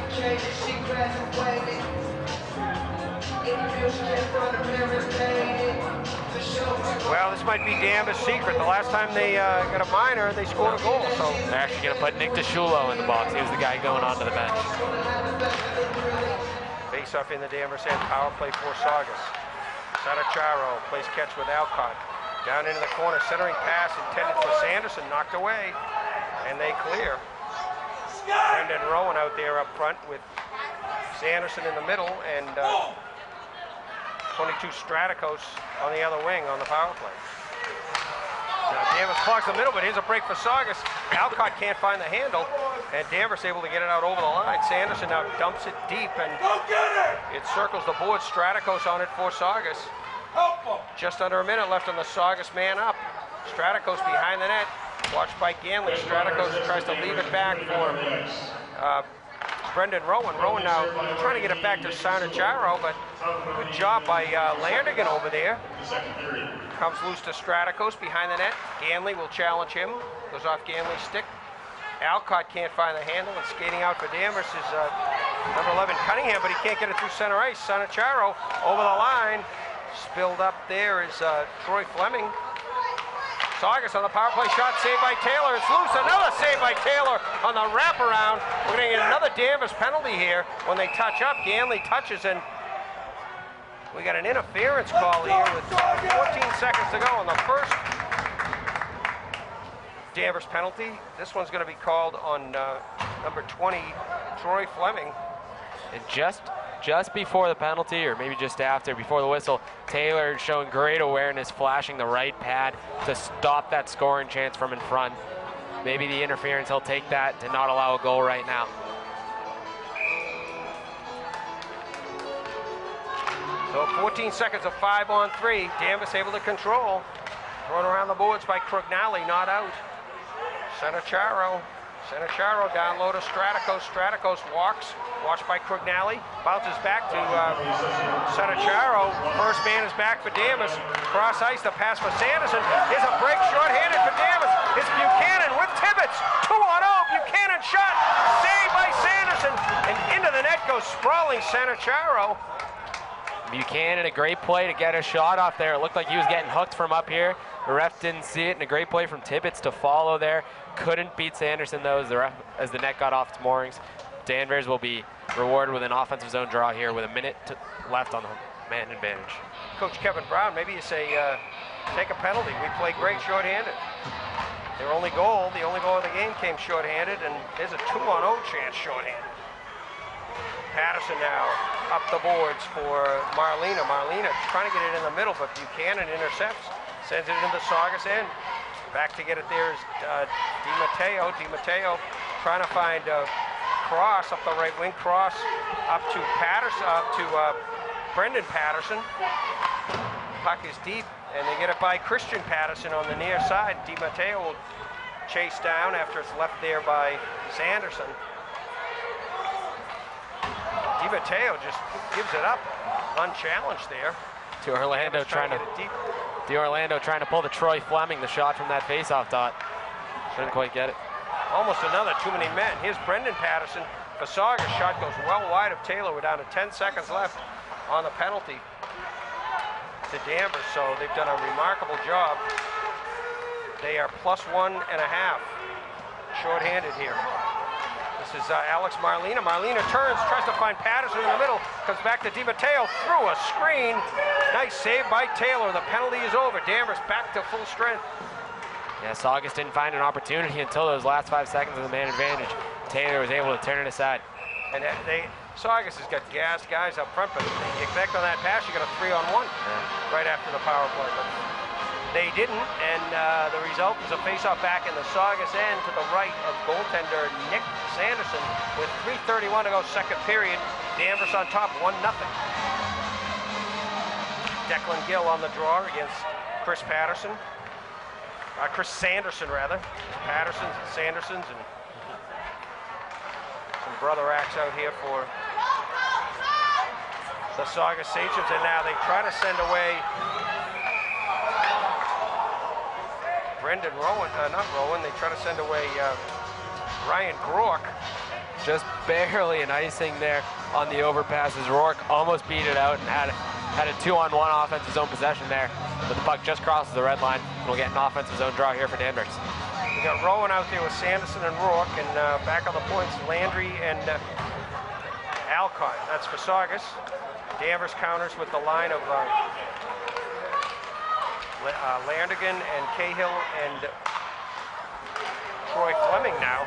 S3: Well, this might be Danvers' secret. The last time they got a minor, they scored a goal. So
S4: they're actually going to put Nick DeShulo in the box. He was the guy going onto the bench.
S3: Face-off in the Danvers end. Power play for Saugus. Sanacharo plays catch with Alcott. Down into the corner, centering pass intended for Sanderson, knocked away, and they clear. Brendan Rowan out there up front with Sanderson in the middle, and 22 Stratikos on the other wing on the power play. Now Danvers clogs the middle, but here's a break for Saugus. Alcott can't find the handle, and Danvers able to get it out over the line. Sanderson now dumps it deep, and it circles the board. Stratikos on it for Saugus. Just under a minute left on the Saugus man up. Stratikos behind the net, watched by Ganley. Stratikos tries to leave it back for Brendan Rowan. Rowan now trying to get it back to Sanacharo, but good job by Landergan over there. Comes loose to Stratikos behind the net. Ganley will challenge him. Goes off Ganley's stick. Alcott can't find the handle, and skating out for Danvers is number 11 Cunningham, but he can't get it through center ice. Sanacharo over the line. Spilled up there is Troy Fleming. Saugus on the power play shot, saved by Taylor. It's loose. Another save by Taylor on the wraparound. We're going to get another Danvers penalty here when they touch up. Ganley touches, and we got an interference call here with 14 seconds to go on the first Danvers penalty. This one's going to be called on number 20, Troy Fleming.
S4: And just before the penalty, or maybe just after, before the whistle, Taylor showing great awareness, flashing the right pad to stop that scoring chance from in front. Maybe the interference, he'll take that to not allow a goal right now.
S3: So 14 seconds of 5-on-3. Danvers able to control. Thrown around the boards by Crugnali, not out. Sanacharo down low to Stratikos. Stratikos walks, watched by Crugnali. Bounces back to Sanacharo. First man is back for Danvers. Cross ice, the pass for Sanderson. Here's a break, short-handed for Danvers. It's Buchanan with Tibbetts. 2-on-0. Buchanan shot, saved by Sanderson. And into the net goes sprawling Sanacharo.
S4: Buchanan, a great play to get a shot off there. It looked like he was getting hooked from up here. The ref didn't see it, and a great play from Tibbetts to follow there. Couldn't beat Sanderson, though, as the net got off its moorings. Danvers will be rewarded with an offensive zone draw here with a minute left on the man advantage.
S3: Coach Kevin Brown, maybe you say, take a penalty. We played great shorthanded. The only goal of the game came shorthanded, and there's a 2-on-0 chance shorthanded. Patterson now up the boards for Marlena. Marlena trying to get it in the middle, but Buchanan intercepts, sends it into the Saugus end. Back to get it there is DiMatteo. DiMatteo trying to find Cross up the right wing. Cross up to Patterson, up to Brendan Patterson. Puck is deep, and they get it by Christian Patterson on the near side. DiMatteo will chase down after it's left there by Sanderson. DiMatteo just gives it up, unchallenged there.
S4: To Orlando trying to pull the Troy Fleming, the shot from that faceoff dot. Couldn't quite get it.
S3: Almost another too many men. Here's Brendan Patterson. The Saugus shot goes well wide of Taylor. We're down to 10 seconds left on the penalty. to Danvers, so they've done a remarkable job. They are +1.5, short-handed here. This is Alex Marlena. Marlena turns, tries to find Patterson in the middle, comes back to DiMatteo through a screen. Nice save by Taylor. The penalty is over. Danvers back to full strength.
S4: Yeah, Saugus didn't find an opportunity until those last 5 seconds of the man advantage. Taylor was able to turn it aside.
S3: And Saugus has got gassed guys up front, but you expect on that pass, you got a 3-on-1 right after the power play. But they didn't, and the result was a face-off back in the Saugus end to the right of goaltender Nick Sanderson with 3:31 to go, second period. Danvers on top, 1-0. Declan Gill on the draw against Chris Sanderson rather. Pattersons and Sandersons, and some brother acts out here for the Saugus Sachems, and now they try to send away Brendan Rowan, not Rowan, they try to send away Ryan Groark.
S4: Just barely an icing there on the overpasses. Rourke almost beat it out and had a 2-on-1 offensive zone possession there, but the puck just crosses the red line. We'll get an offensive zone draw here for Danvers.
S3: We got Rowan out there with Sanderson and Rourke, and back on the points, Landry and Alcott. That's for Saugus. Danvers counters with the line of Landergan and Cahill and Troy Fleming now.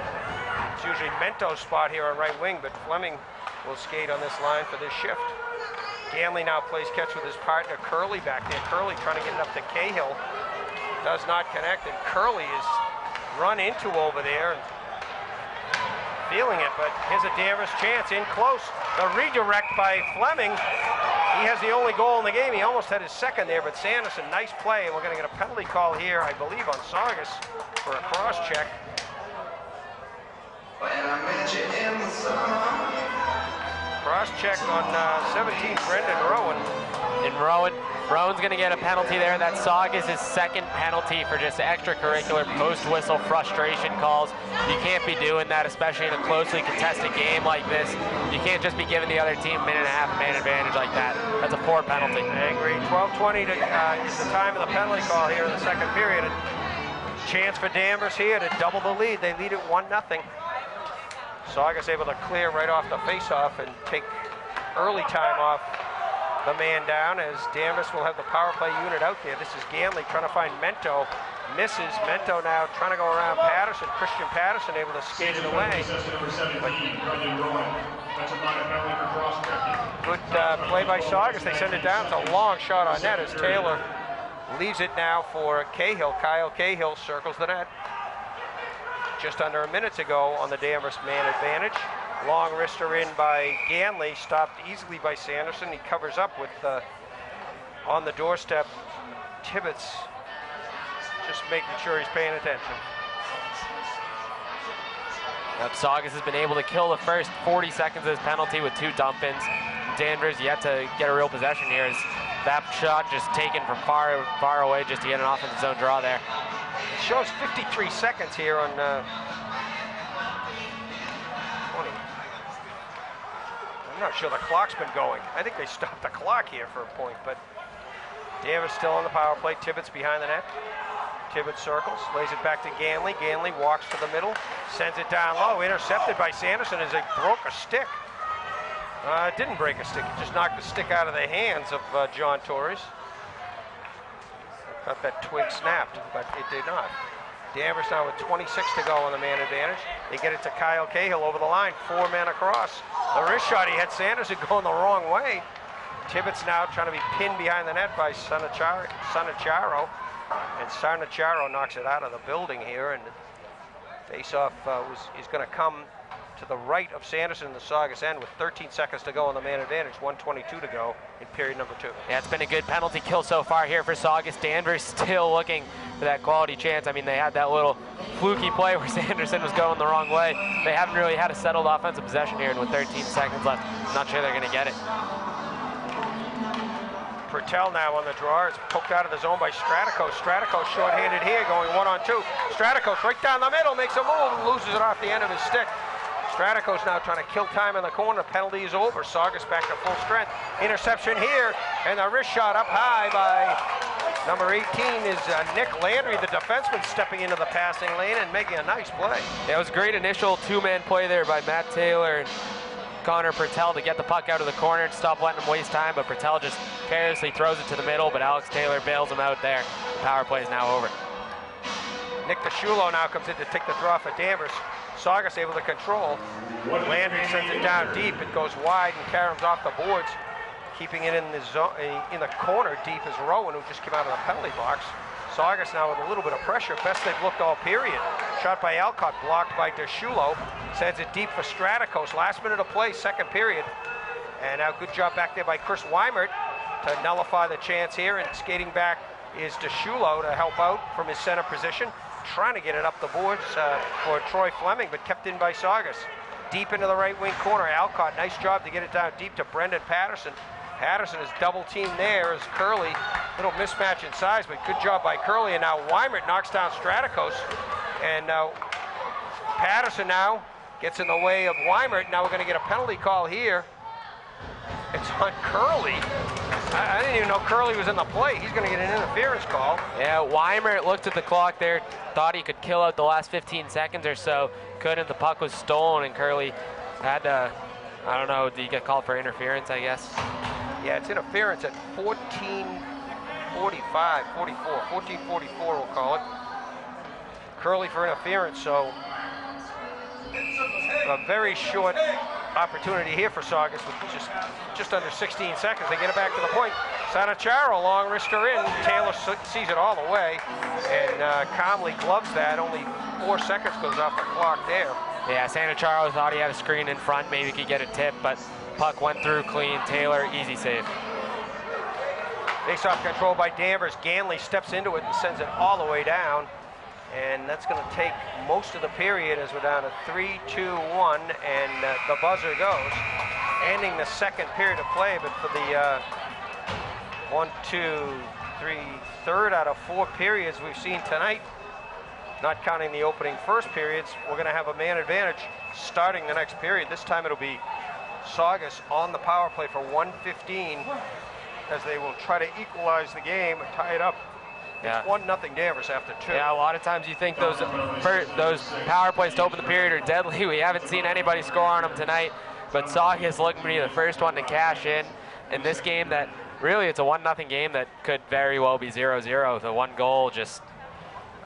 S3: It's usually Mento's spot here on right wing, but Fleming will skate on this line for this shift. Ganley now plays catch with his partner Curley back there. Curley trying to get it up to Cahill. Does not connect, and Curley is run into over there and feeling it, but here's a Danvers chance in close. The redirect by Fleming. He has the only goal in the game. He almost had his second there, but Sanderson, nice play, and we're going to get a penalty call here, I believe, on Saugus for a cross check. Cross check on 17, Brendan Rowan.
S4: And Rowan's going to get a penalty there. That's Saugus' second penalty for just extracurricular post-whistle frustration calls. You can't be doing that, especially in a closely contested game like this. You can't just be giving the other team a minute and a half man advantage like that. That's a poor penalty.
S3: I agree. 12:20 is the time of the penalty call here in the second period. Chance for Danvers here to double the lead. They lead it 1-0. Saugus able to clear right off the face-off and take early time off the man down, as Danvers will have the power play unit out there. This is Ganley trying to find Mento. Misses. Mento now trying to go around Patterson. Christian Patterson able to skate it away. Good play by Saugus. They send it down. It's a long shot on net as Taylor leaves it now for Cahill. Kyle Cahill circles the net. Just under a minute to go on the Danvers man advantage. Long wrister in by Ganley, stopped easily by Sanderson. He covers up with, on the doorstep, Tibbetts, just making sure he's paying attention.
S4: Saugus has been able to kill the first 40 seconds of his penalty with 2 dump-ins. Danvers yet to get a real possession here, as that shot just taken from far away just to get an offensive zone draw there.
S3: It shows 53 seconds here on 20. I'm not sure the clock's been going. I think they stopped the clock here for a point, but Danvers still on the power play. Tibbetts behind the net. Tibbetts circles, lays it back to Ganley. Ganley walks to the middle, sends it down low, intercepted by Sanderson as it broke a stick. It didn't break a stick, it just knocked the stick out of the hands of John Torres. Thought that twig snapped, but it did not. Danvers now with 26 to go on the man advantage. They get it to Kyle Cahill over the line, 4 men across. The wrist shot, he had Sanderson going the wrong way. Tibbetts now trying to be pinned behind the net by Sanacharo. And Sanacharo knocks it out of the building here, and face-off is going to come to the right of Sanderson in the Saugus end with 13 seconds to go on the man advantage, 1:22 to go in period number 2.
S4: Yeah, it's been a good penalty kill so far here for Saugus. Danvers still looking for that quality chance. I mean, they had that little fluky play where Sanderson was going the wrong way. They haven't really had a settled offensive possession here, and with 13 seconds left, I'm not sure they're going to get it.
S3: Pertel now on the draw. It's poked out of the zone by Straticos. Straticos short-handed here, going 1-on-2. Straticos right down the middle, makes a move, loses it off the end of his stick. Stratico's now trying to kill time in the corner. The penalty is over. Saugus back to full strength. Interception here, and the wrist shot up high by number 18 is Nick Landry, the defenseman, stepping into the passing lane and making a nice play.
S4: Yeah, it was a great initial two-man play there by Matt Taylor and Connor Pertel to get the puck out of the corner and stop letting him waste time, but Pertel just carelessly throws it to the middle, but Alex Taylor bails him out there. The power play is now over.
S3: Nick DeShulo now comes in to take the draw for Danvers. Saugus able to control. Landry sends it down deep. It goes wide and Karam's off the boards. Keeping it in the zone, in the corner deep is Rowan, who just came out of the penalty box. Saugus now with a little bit of pressure. Best they've looked all period. Shot by Alcott, blocked by DeShulo. Sends it deep for Straticos. Last minute of play, second period. And now good job back there by Chris Weimert to nullify the chance here. And skating back is DeShulo to help out from his center position. Trying to get it up the boards for Troy Fleming, but kept in by Saugus. Deep into the right wing corner. Alcott, nice job to get it down deep to Brendan Patterson. Patterson is double teamed there as Curley. Little mismatch in size, but good job by Curley. And now Weimert knocks down Straticos. And Patterson now gets in the way of Weimert. Now we're going to get a penalty call here. It's on Curley. I didn't even know Curley was in the play. He's going to get an interference call.
S4: Yeah, Weimert looked at the clock there, thought he could kill out the last 15 seconds or so. Couldn't. The puck was stolen, and Curley had to, I don't know, did he get called for interference, I guess?
S3: Yeah, it's interference at 14:45, 14:44 we'll call it. Curley for interference, so a very short opportunity here for Saugus with just under 16 seconds. They get it back to the point. Sanacharo, long wrister in. Taylor sees it all the way and calmly gloves that. Only 4 seconds goes off the clock there.
S4: Yeah, Sanacharo thought he had a screen in front, maybe he could get a tip, but puck went through clean. Taylor, easy save.
S3: Face-off control by Danvers. Ganley steps into it and sends it all the way down. And that's going to take most of the period as we're down to 3-2-1, and the buzzer goes, ending the second period of play. But for the 3rd out of 4 periods we've seen tonight, not counting the opening first periods, we're going to have a man advantage starting the next period. This time it'll be Saugus on the power play for 1:15, as they will try to equalize the game and tie it up.
S4: Yeah.
S3: It's 1-0 Danvers after 2.
S4: Yeah, a lot of times you think those power plays to open the period are deadly. We haven't seen anybody score on them tonight, but Saugus looking to be the first one to cash in this game. That really, it's a 1-0 game that could very well be 0-0. The one goal, just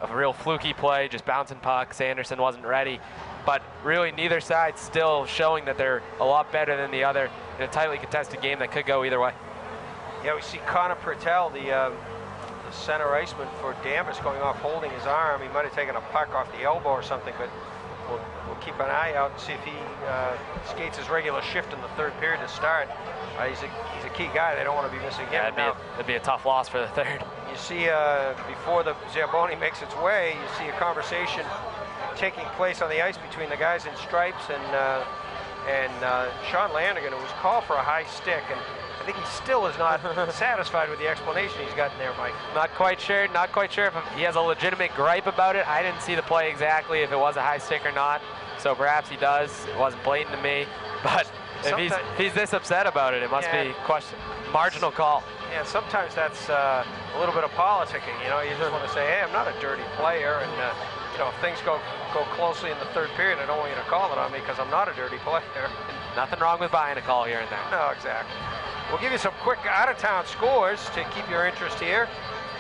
S4: a real fluky play, just bouncing pucks. Anderson wasn't ready, but really neither side still showing that they're a lot better than the other in a tightly contested game that could go either way.
S3: Yeah, we see Connor Pertel, the center iceman for Danvers, going off holding his arm. He might have taken a puck off the elbow or something, but we'll keep an eye out and see if he skates his regular shift in the third period to start. He's a key guy. They don't want to be missing him.
S4: Yeah, it'd be a tough loss for the third.
S3: You see, before the Zamboni makes its way, you see a conversation taking place on the ice between the guys in stripes and Sean Landigan, who was called for a high stick, and I think he still is not satisfied with the explanation he's gotten there, Mike.
S4: Not quite sure if he has a legitimate gripe about it. I didn't see the play exactly, if it was a high stick or not, so perhaps he does. It wasn't blatant to me, but if he's this upset about it, it must be marginal call.
S3: Yeah, sometimes that's a little bit of politicking, you know. You just want to say, hey, I'm not a dirty player, and you know, if things go closely in the third period, I don't want you to call it on me because I'm not a dirty player.
S4: Nothing wrong with buying a call here and there.
S3: No, exactly. We'll give you some quick out-of-town scores to keep your interest here.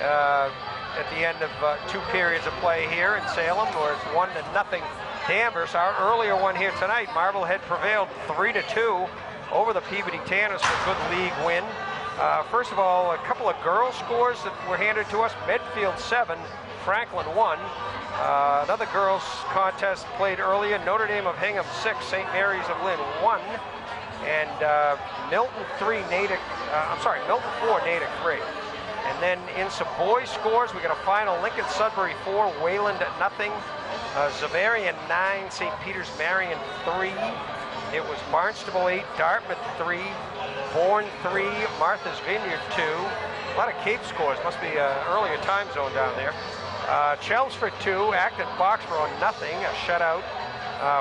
S3: At the end of 2 periods of play here in Salem, where it's 1-0 Danvers. Our earlier one here tonight, Marblehead prevailed 3-2 over the Peabody Tanners for a good league win. First of all, a couple of girls' scores that were handed to us. Medfield 7, Franklin 1. Another girls' contest played earlier. Notre Dame of Hingham 6, St. Mary's of Lynn 1. And Milton 4, Natick 3. And then in some boys' scores, we got a final: Lincoln Sudbury 4, Wayland 0, Zavarian 9, St. Peter's Marion 3. It was Barnstable 8, Dartmouth 3, Bourne 3, Martha's Vineyard 2. A lot of Cape scores. Must be an earlier time zone down there. Chelmsford 2, Acton Foxborough 0, a shutout.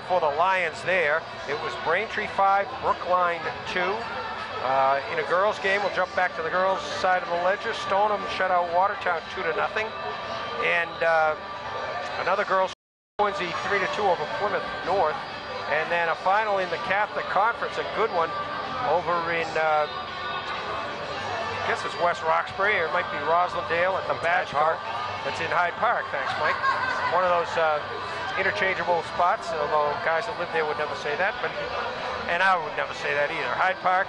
S3: for the Lions there. It was Braintree 5, Brookline 2. In a girls' game, we'll jump back to the girls' side of the ledger. Stoneham shut out Watertown 2-0. And another girls' Quincy 3-2 over Plymouth North. And then a final in the Catholic Conference, a good one over in, I guess it's West Roxbury, or it might be Roslindale at the Badge Park. That's in Hyde Park. Thanks, Mike. One of those interchangeable spots, although guys that live there would never say that, and I would never say that either. Hyde Park,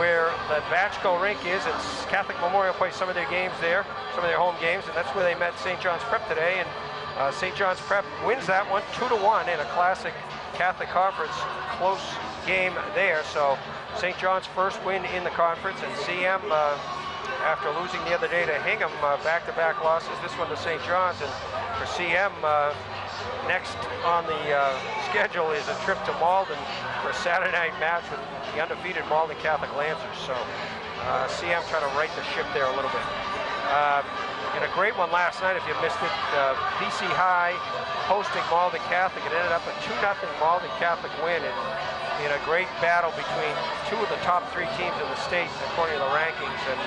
S3: where the Batchco rink is, and Catholic Memorial plays some of their games there, some of their home games, and that's where they met St. John's Prep today, and St. John's Prep wins that one 2-1 in a classic Catholic Conference close game there. So St. John's first win in the conference, and CM, after losing the other day to Hingham, back-to-back losses, this one to St. John's, and for CM, next on the schedule is a trip to Malden for a Saturday night match with the undefeated Malden Catholic Lancers. So CM trying to right the ship there a little bit. In a great one last night, if you missed it, BC High hosting Malden Catholic. It ended up a 2-0 Malden Catholic win in a great battle between two of the top 3 teams in the state, according to the rankings. And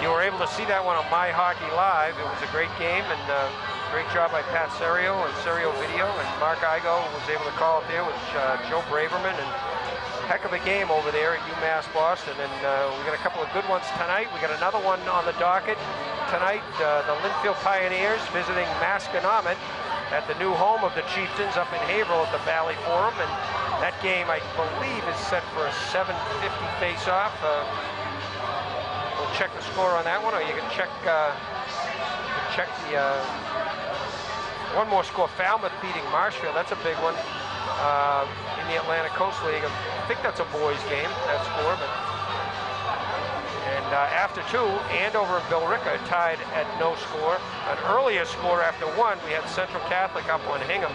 S3: you were able to see that one on MyHockeyLive. It was a great game, and great job by Pat Serio and Serio Video, and Mark Igo was able to call it there with Joe Braverman, and heck of a game over there at UMass Boston. And we got a couple of good ones tonight. We got another one on the docket tonight. The Linfield Pioneers visiting Masconomet at the new home of the Chieftains up in Haverhill at the Valley Forum, and that game, I believe, is set for a 7:50 face-off. We'll check the score on that one, or you can check the one more score. Falmouth beating Marshfield. That's a big one in the Atlantic Coast League. I think that's a boys' game, that score. And after 2, Andover and Billerica tied at no score. An earlier score after 1, we had Central Catholic up on Hingham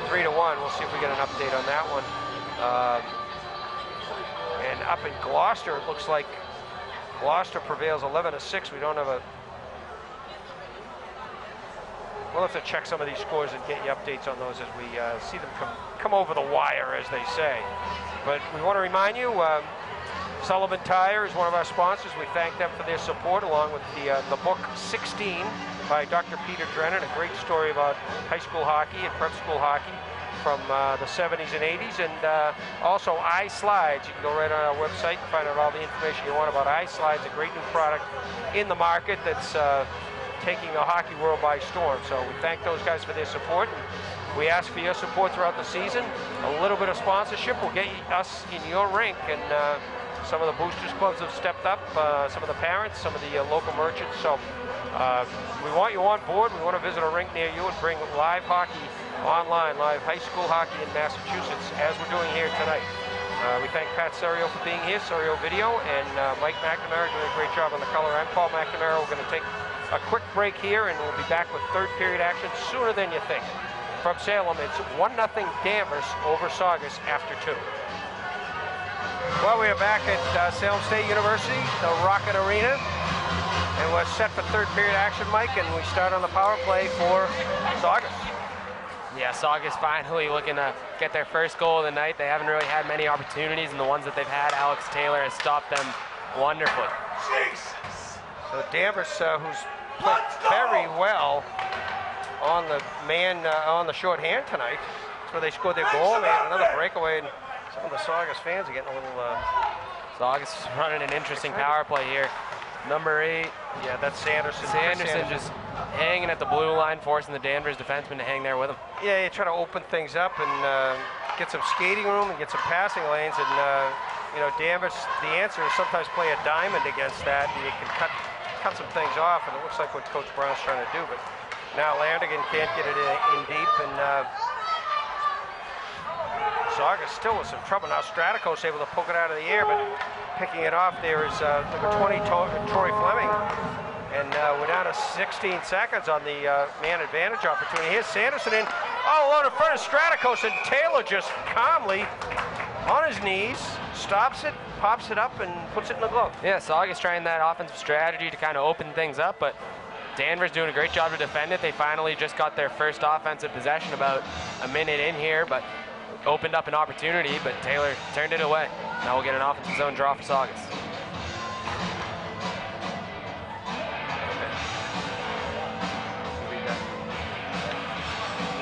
S3: 3-1. We'll see if we get an update on that one. And up in Gloucester, it looks like Gloucester prevails 11-6. We don't have a... We'll have to check some of these scores and get you updates on those as we see them come over the wire, as they say. But we want to remind you, Sullivan Tire is one of our sponsors. We thank them for their support, along with the book 16 by Dr. Peter Drennan, a great story about high school hockey and prep school hockey from the 70s and 80s, and also iSlides. You can go right on our website and find out all the information you want about iSlides, a great new product in the market that's taking the hockey world by storm. So we thank those guys for their support, and we ask for your support throughout the season. A little bit of sponsorship will get us in your rink, and some of the boosters clubs have stepped up, some of the parents, some of the local merchants. So we want you on board. We want to visit a rink near you and bring live hockey online, live high school hockey in Massachusetts, as we're doing here tonight. We thank Pat Serio for being here, Serio Video, and Mike McNamara doing a great job on the color. I'm Paul McNamara. We're going to take a quick break here, and we'll be back with third period action sooner than you think. From Salem, it's 1-0 Danvers over Saugus after 2. Well, we are back at Salem State University, the Rocket Arena, and we're set for third period action, Mike, and we start on the power play for Saugus.
S4: Yeah, Saugus finally looking to get their first goal of the night. They haven't really had many opportunities, and the ones that they've had, Alex Taylor has stopped them wonderfully.
S3: So Danvers, who's played very well on the on the short hand tonight. That's where they scored their goal. They had another breakaway, and some of the Saugus fans are getting a little...
S4: Saugus is running an interesting power play here. Number 8.
S3: Yeah, that's Sanderson.
S4: Sanderson just hanging at the blue line, forcing the Danvers defenseman to hang there with him.
S3: Yeah, you try to open things up and get some skating room and get some passing lanes. And, you know, Danvers, the answer is sometimes play a diamond against that, and you can cut some things off, and it looks like what Coach Brown's trying to do. But now Landigan can't get it in deep, and Saugus still with some trouble. Now Stratikos able to poke it out of the air, but picking it off there is number 20, Troy Fleming. And we're down to 16 seconds on the man advantage opportunity. Here's Sanderson in, all alone in front of Stratikos, and Taylor just calmly on his knees stops it, pops it up, and puts it in the glove.
S4: Yeah, Saugus trying that offensive strategy to kind of open things up, but Danvers doing a great job to defend it. They finally just got their first offensive possession about a minute in here, but opened up an opportunity, but Taylor turned it away. Now we'll get an offensive zone draw for Saugus.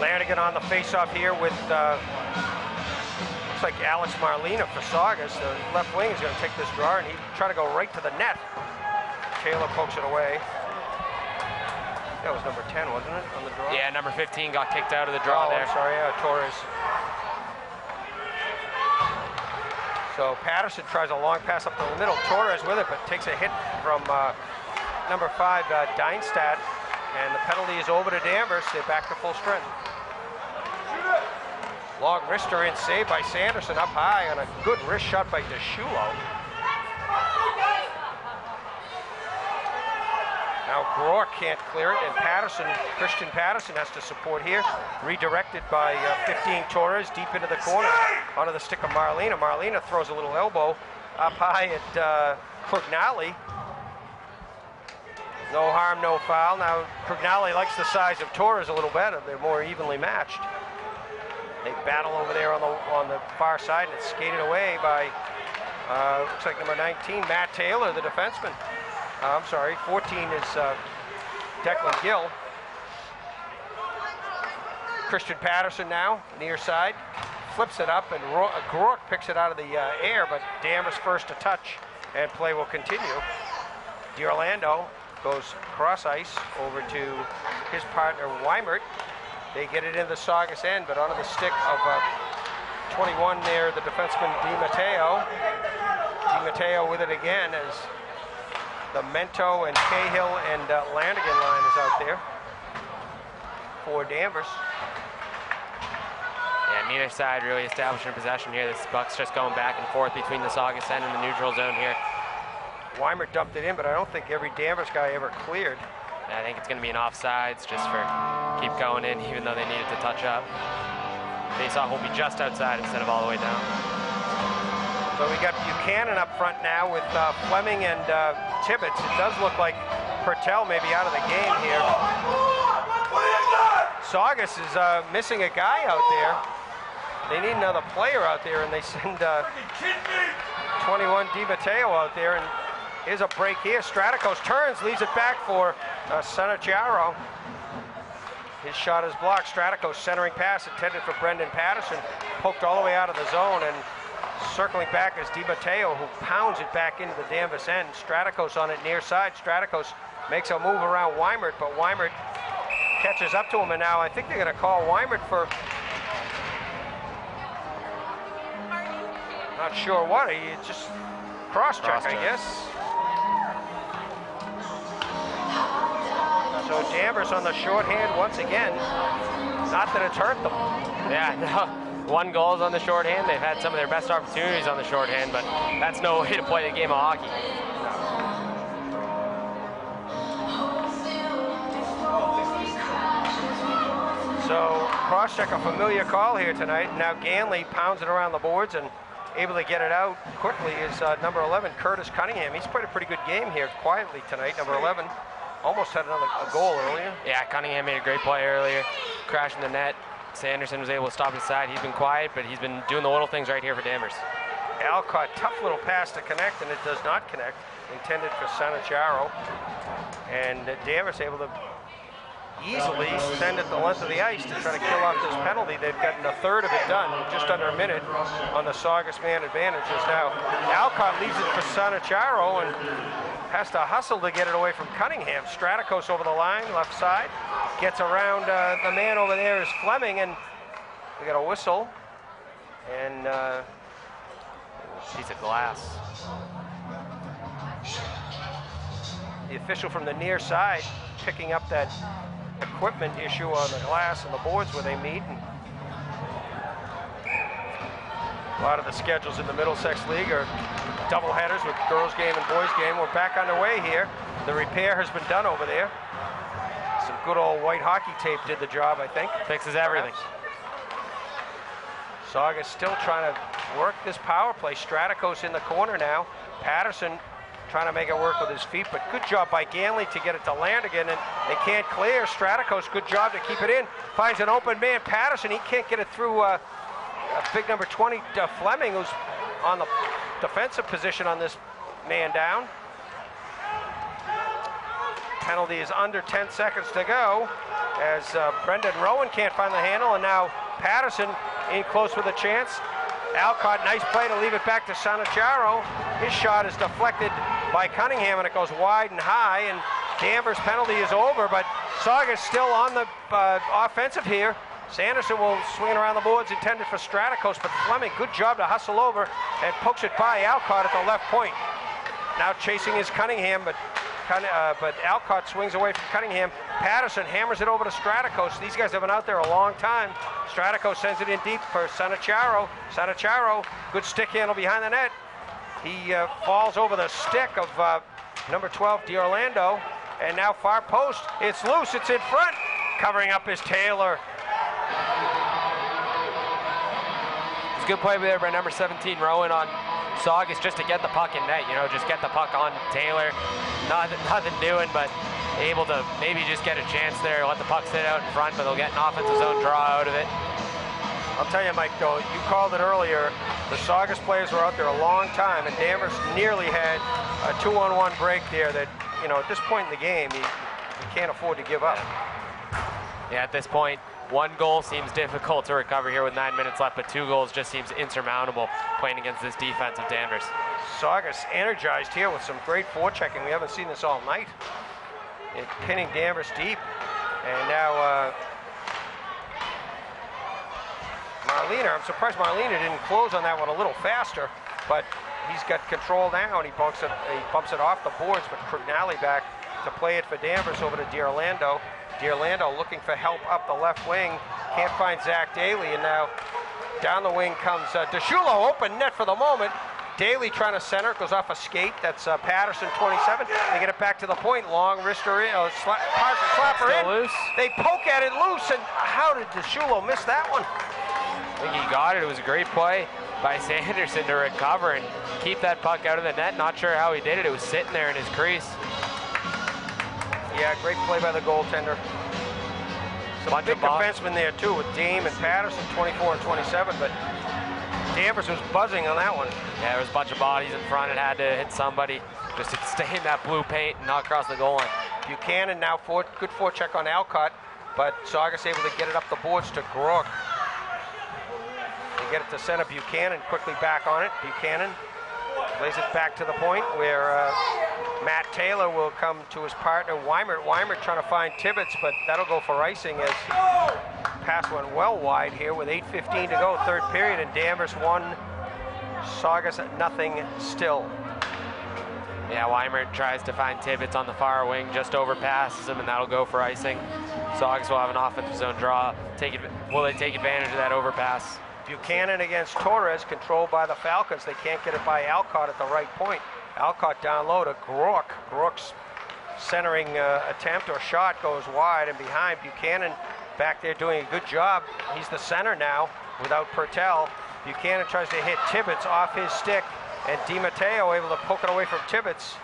S3: Lanigan on the face-off here with, looks like Alex Marlena for Saugus. The left wing is going to take this draw, and he try to go right to the net. Taylor pokes it away. That was number 10, wasn't it, on the draw?
S4: Yeah, number 15 got kicked out of the draw there.
S3: I'm sorry, Torres. So Patterson tries a long pass up the middle. Torres with it, but takes a hit from number 5, Deinstadt. And the penalty is over to Danvers. They're back to full strength. Long wrister in, saved by Sanderson up high, and a good wrist shot by DeShulo. Now Grohr can't clear it, and Christian Patterson has to support here. Redirected by 15 Torres deep into the corner onto the stick of Marlena. Marlena throws a little elbow up high at Crugnali. No harm, no foul. Now Crugnali likes the size of Torres a little better. They're more evenly matched. They battle over there on the far side, and it's skated away by looks like number 19, Matt Taylor, the defenseman. I'm sorry, 14 is Declan Gill. Christian Patterson now, near side, flips it up, and Grohr picks it out of the air, but Danvers first to touch, and play will continue. D'Orlando goes cross ice over to his partner Weimert. They get it in the Saugus end, but onto the stick of 21 there, the defenseman Di Matteo. Di Matteo with it again as the Mento and Cahill and Lanigan line is out there for Danvers.
S4: Yeah, neither side really establishing possession here. This puck's just going back and forth between the Saugus end and the neutral zone here.
S3: Weimert dumped it in, but I don't think every Danvers guy ever cleared.
S4: I think it's going to be an offsides just for keep going in, even though they needed to touch up. Face-off will be just outside instead of all the way down.
S3: So we got Buchanan up front now with Fleming and Tibbetts. It does look like Pertel may be out of the game here. Saugus is missing a guy out there. They need another player out there, and they send 21 Di Matteo out there, and here's a break here. Stratikos turns, leaves it back for Sanacharo. His shot is blocked. Stratikos centering pass intended for Brendan Patterson. Poked all the way out of the zone, and circling back is Di Matteo, who pounds it back into the Danvers end. Stratikos on it near side. Stratikos makes a move around Weimert, but Weimert catches up to him, and now I think they're going to call Weimert for not sure what. He just cross-check, I guess. So Danvers on the shorthand once again. Not that it's hurt them.
S4: Yeah, no. 1 goal on the shorthand. They've had some of their best opportunities on the shorthand, but that's no way to play the game of hockey.
S3: So cross-check, a familiar call here tonight. Now Ganley pounds it around the boards and able to get it out quickly is number 11, Curtis Cunningham. He's played a pretty good game here quietly tonight, number 11. Almost had a goal earlier.
S4: Yeah, Cunningham made a great play earlier, crashing the net. Sanderson was able to stop his side. He's been quiet, but he's been doing the little things right here for Danvers.
S3: Alcott, tough little pass to connect, and it does not connect. Intended for Sanacharo. And Danvers able to easily send it the length of the ice to try to kill off this penalty. They've gotten a third of it done, just under a minute on the Saugus man advantage just now. Alcott leaves it for Sanacharo and has to hustle to get it away from Cunningham. Stratikos over the line, left side. Gets around the man over there is Fleming, and we got a whistle. And
S4: piece of glass.
S3: The official from the near side picking up that equipment issue on the glass and the boards where they meet. And a lot of the schedules in the Middlesex League are double headers with girls game and boys game. We're back underway here. The repair has been done over there. Some good old white hockey tape did the job, I think.
S4: Fixes everything.
S3: Saugus still trying to work this power play. Stratikos in the corner now. Patterson trying to make it work with his feet, but good job by Ganley to get it to Landigan, and they can't clear. Stratikos, good job to keep it in. Finds an open man, Patterson. He can't get it through big number 20, Fleming, who's on the defensive position on this man down. Penalty is under 10 seconds to go as Brendan Rowan can't find the handle, and now Patterson in close with a chance. Alcott, nice play to leave it back to Sanacharo. His shot is deflected by Cunningham, and it goes wide and high, and Danvers' penalty is over, but Saugus still on the offensive here. Sanderson will swing it around the boards, intended for Stratikos, but Fleming, good job to hustle over and pokes it by Alcott at the left point. Now chasing is Cunningham, but Alcott swings away from Cunningham. Patterson hammers it over to Stratikos. These guys have been out there a long time. Stratikos sends it in deep for Sanacharo. Sanacharo, good stick handle behind the net. He falls over the stick of number 12, DiOrlando, and now far post. It's loose, it's in front. Covering up is Taylor.
S4: It's a good play there by number 17, Rowan, on Saugus, just to get the puck in net, just get the puck on Taylor. Nothing doing, but able to maybe just get a chance there, let the puck sit out in front, but they'll get an offensive zone draw out of it.
S3: I'll tell you, Mike, though, you called it earlier, the Saugus players were out there a long time, and Danvers nearly had a 2-on-1 break there that, at this point in the game, you can't afford to give up.
S4: Yeah, at this point, 1 goal seems difficult to recover here with 9 minutes left, but 2 goals just seems insurmountable playing against this defense of Danvers.
S3: Saugus energized here with some great forechecking. We haven't seen this all night. It's pinning Danvers deep. And now Marlena, I'm surprised Marlena didn't close on that one a little faster, but he's got control now, and he bumps it off the boards, but Crognali back to play it for Danvers over to DiOrlando. DiOrlando looking for help up the left wing. Can't find Zach Daly, and now down the wing comes DeShulo, open net for the moment. Daly trying to center, goes off a skate. That's Patterson, 27. They get it back to the point. Long wrister in, slapper in.
S4: Loose.
S3: They poke at it loose, and how did DeShulo miss that one?
S4: I think he got it. It was a great play by Sanderson to recover and keep that puck out of the net. Not sure how he did it. It was sitting there in his crease.
S3: Yeah, great play by the goaltender. Some big defensemen there too, with Dame and Patterson, 24 and 27, but Danvers was buzzing on that one.
S4: Yeah, there was a bunch of bodies in front. It had to hit somebody just to stay in that blue paint and not cross the goal line.
S3: Buchanan now, good forecheck on Alcott, but Saugus able to get it up the boards to Grook. They get it to center. Buchanan quickly back on it. Buchanan plays it back to the point where Matt Taylor will come to his partner, Weimert. Weimert trying to find Tibbetts, but that'll go for icing as pass went well wide here with 8:15 to go, third period, and Danvers 1, Saugus 0 still.
S4: Yeah, Weimert tries to find Tibbetts on the far wing, just overpasses him, and that'll go for icing. Saugus will have an offensive zone draw. Will they take advantage of that overpass?
S3: Buchanan against Torres, controlled by the Falcons. They can't get it by Alcott at the right point. Alcott down low to Grook. Grook's centering attempt or shot goes wide and behind. Buchanan back there doing a good job. He's the center now without Pertel. Buchanan tries to hit Tibbetts off his stick, and DiMatteo able to poke it away from Tibbetts.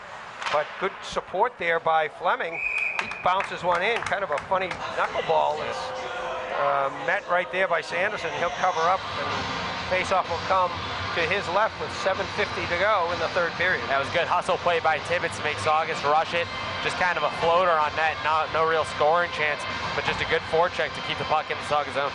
S3: But good support there by Fleming. He bounces one in, kind of a funny knuckleball. It's met right there by Sanderson. He'll cover up, and faceoff will come to his left with 7:50 to go in the third period.
S4: That was good hustle play by Tibbetts to make Saugus rush it. Just kind of a floater on net, no real scoring chance, but just a good forecheck to keep the puck in the Saugus zone.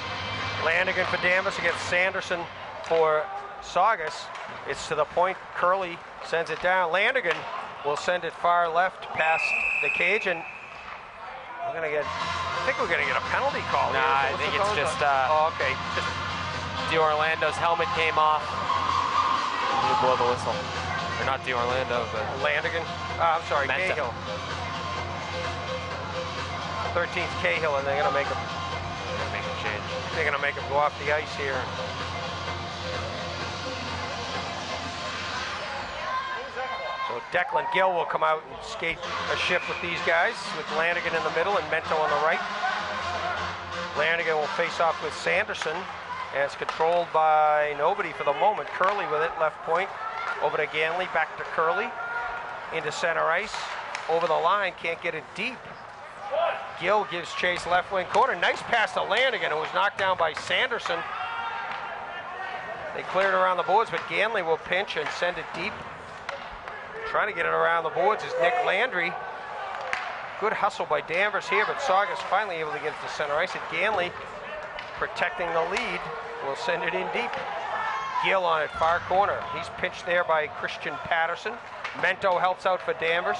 S3: Landigan for Danvers against Sanderson for Saugus. It's to the point. Curley sends it down. Landigan will send it far left past the cage, and I think we're gonna get a penalty call.
S4: Nah, I think it's just
S3: oh, okay. Just
S4: DiOrlando's helmet came off. You blow the whistle. Or not DiOrlando, but
S3: Landigan. I'm sorry,
S4: Menta.
S3: Cahill. 13th Cahill, and they're gonna make him
S4: change.
S3: They're gonna make him go off the ice here. So Declan Gill will come out and skate a shift with these guys, with Landigan in the middle and Mento on the right. Landigan will face off with Sanderson, and it's controlled by nobody for the moment. Curley with it, left point, over to Ganley, back to Curley. into center ice. Over the line, can't get it deep. Gill gives chase left wing corner. Nice pass to Landigan, who was knocked down by Sanderson. They cleared around the boards, but Ganley will pinch and send it deep. Trying to get it around the boards is Nick Landry. Good hustle by Danvers here, but Saugus finally able to get it to center ice. And Ganley, protecting the lead, will send it in deep. Gill on it, far corner. He's pinched there by Christian Patterson. Mento helps out for Danvers.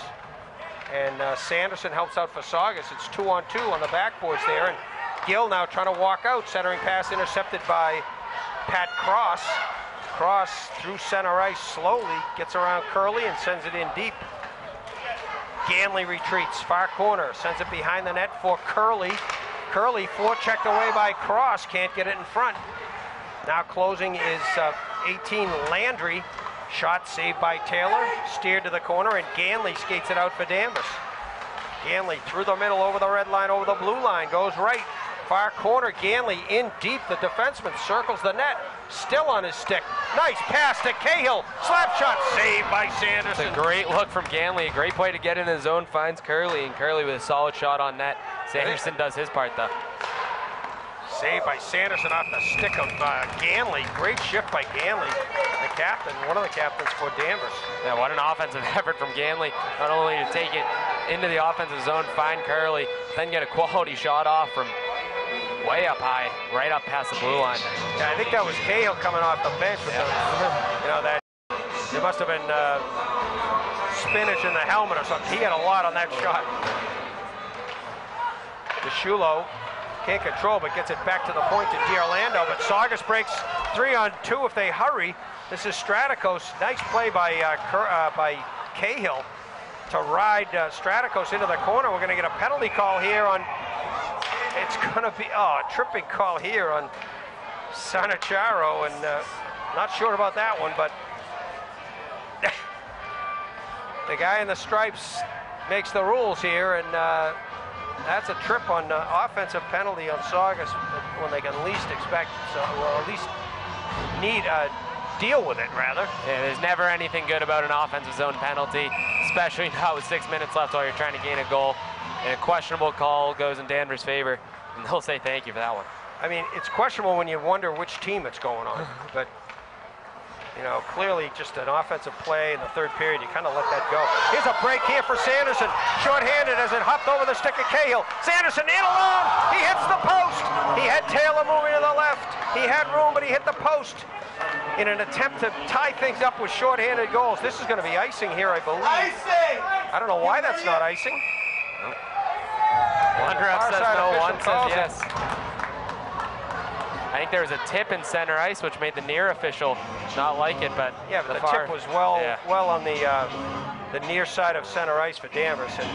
S3: And Sanderson helps out for Saugus. It's 2-on-2 on the backboards there. And Gill now trying to walk out. Centering pass intercepted by Pat Cross. Cross through center ice slowly, gets around Curley and sends it in deep. Ganley retreats, far corner, sends it behind the net for Curley. Curley forechecked away by Cross, can't get it in front. Now closing is 18 Landry. Shot saved by Taylor, steered to the corner, and Ganley skates it out for Danvers. Ganley through the middle, over the red line, over the blue line, goes right. Far corner, Ganley in deep. The defenseman circles the net, still on his stick. Nice pass to Cahill. Slap shot saved by Sanderson.
S4: It's a great look from Ganley. A great play to get in the zone, finds Curley, and Curley with a solid shot on net. Sanderson does his part, though.
S3: Saved by Sanderson off the stick of Ganley. Great shift by Ganley, the captain, one of the captains for Danvers.
S4: Yeah, what an offensive effort from Ganley. Not only to take it into the offensive zone, find Curley, then get a quality shot off from way up high, right up past the blue line.
S3: Yeah, I think that was Cahill coming off the bench with that there must have been spinach in the helmet or something. He had a lot on that shot. DeShulo can't control, but gets it back to the point to D'Orlando, but Saugus breaks 3-on-2 if they hurry. This is Stratikos. Nice play by Cahill to ride Stratikos into the corner. We're going to get a penalty call here on, it's going to be, a tripping call here on Sanacharo, and not sure about that one, but the guy in the stripes makes the rules here, and that's a trip on offensive penalty on Saugus when they can least expect, or at least need deal with it, rather.
S4: Yeah, there's never anything good about an offensive zone penalty, especially now with 6 minutes left while you're trying to gain a goal. And a questionable call goes in Danvers' favor, and they'll say thank you for that one.
S3: I mean, it's questionable when you wonder which team it's going on, but you know, clearly just an offensive play in the third period, you kind of let that go. Here's a break here for Sanderson. Short-handed as it hopped over the stick of Cahill. Sanderson in alone. He hits the post. He had Taylor moving to the left. He had room, but he hit the post in an attempt to tie things up with short-handed goals. This is going to be icing here, I believe. Icing! I don't know why that's not icing.
S4: One ref says no, one says yes. I think there was a tip in center ice, which made the near official not like it, but
S3: yeah, but the tip was well on the near side of center ice for Danvers. And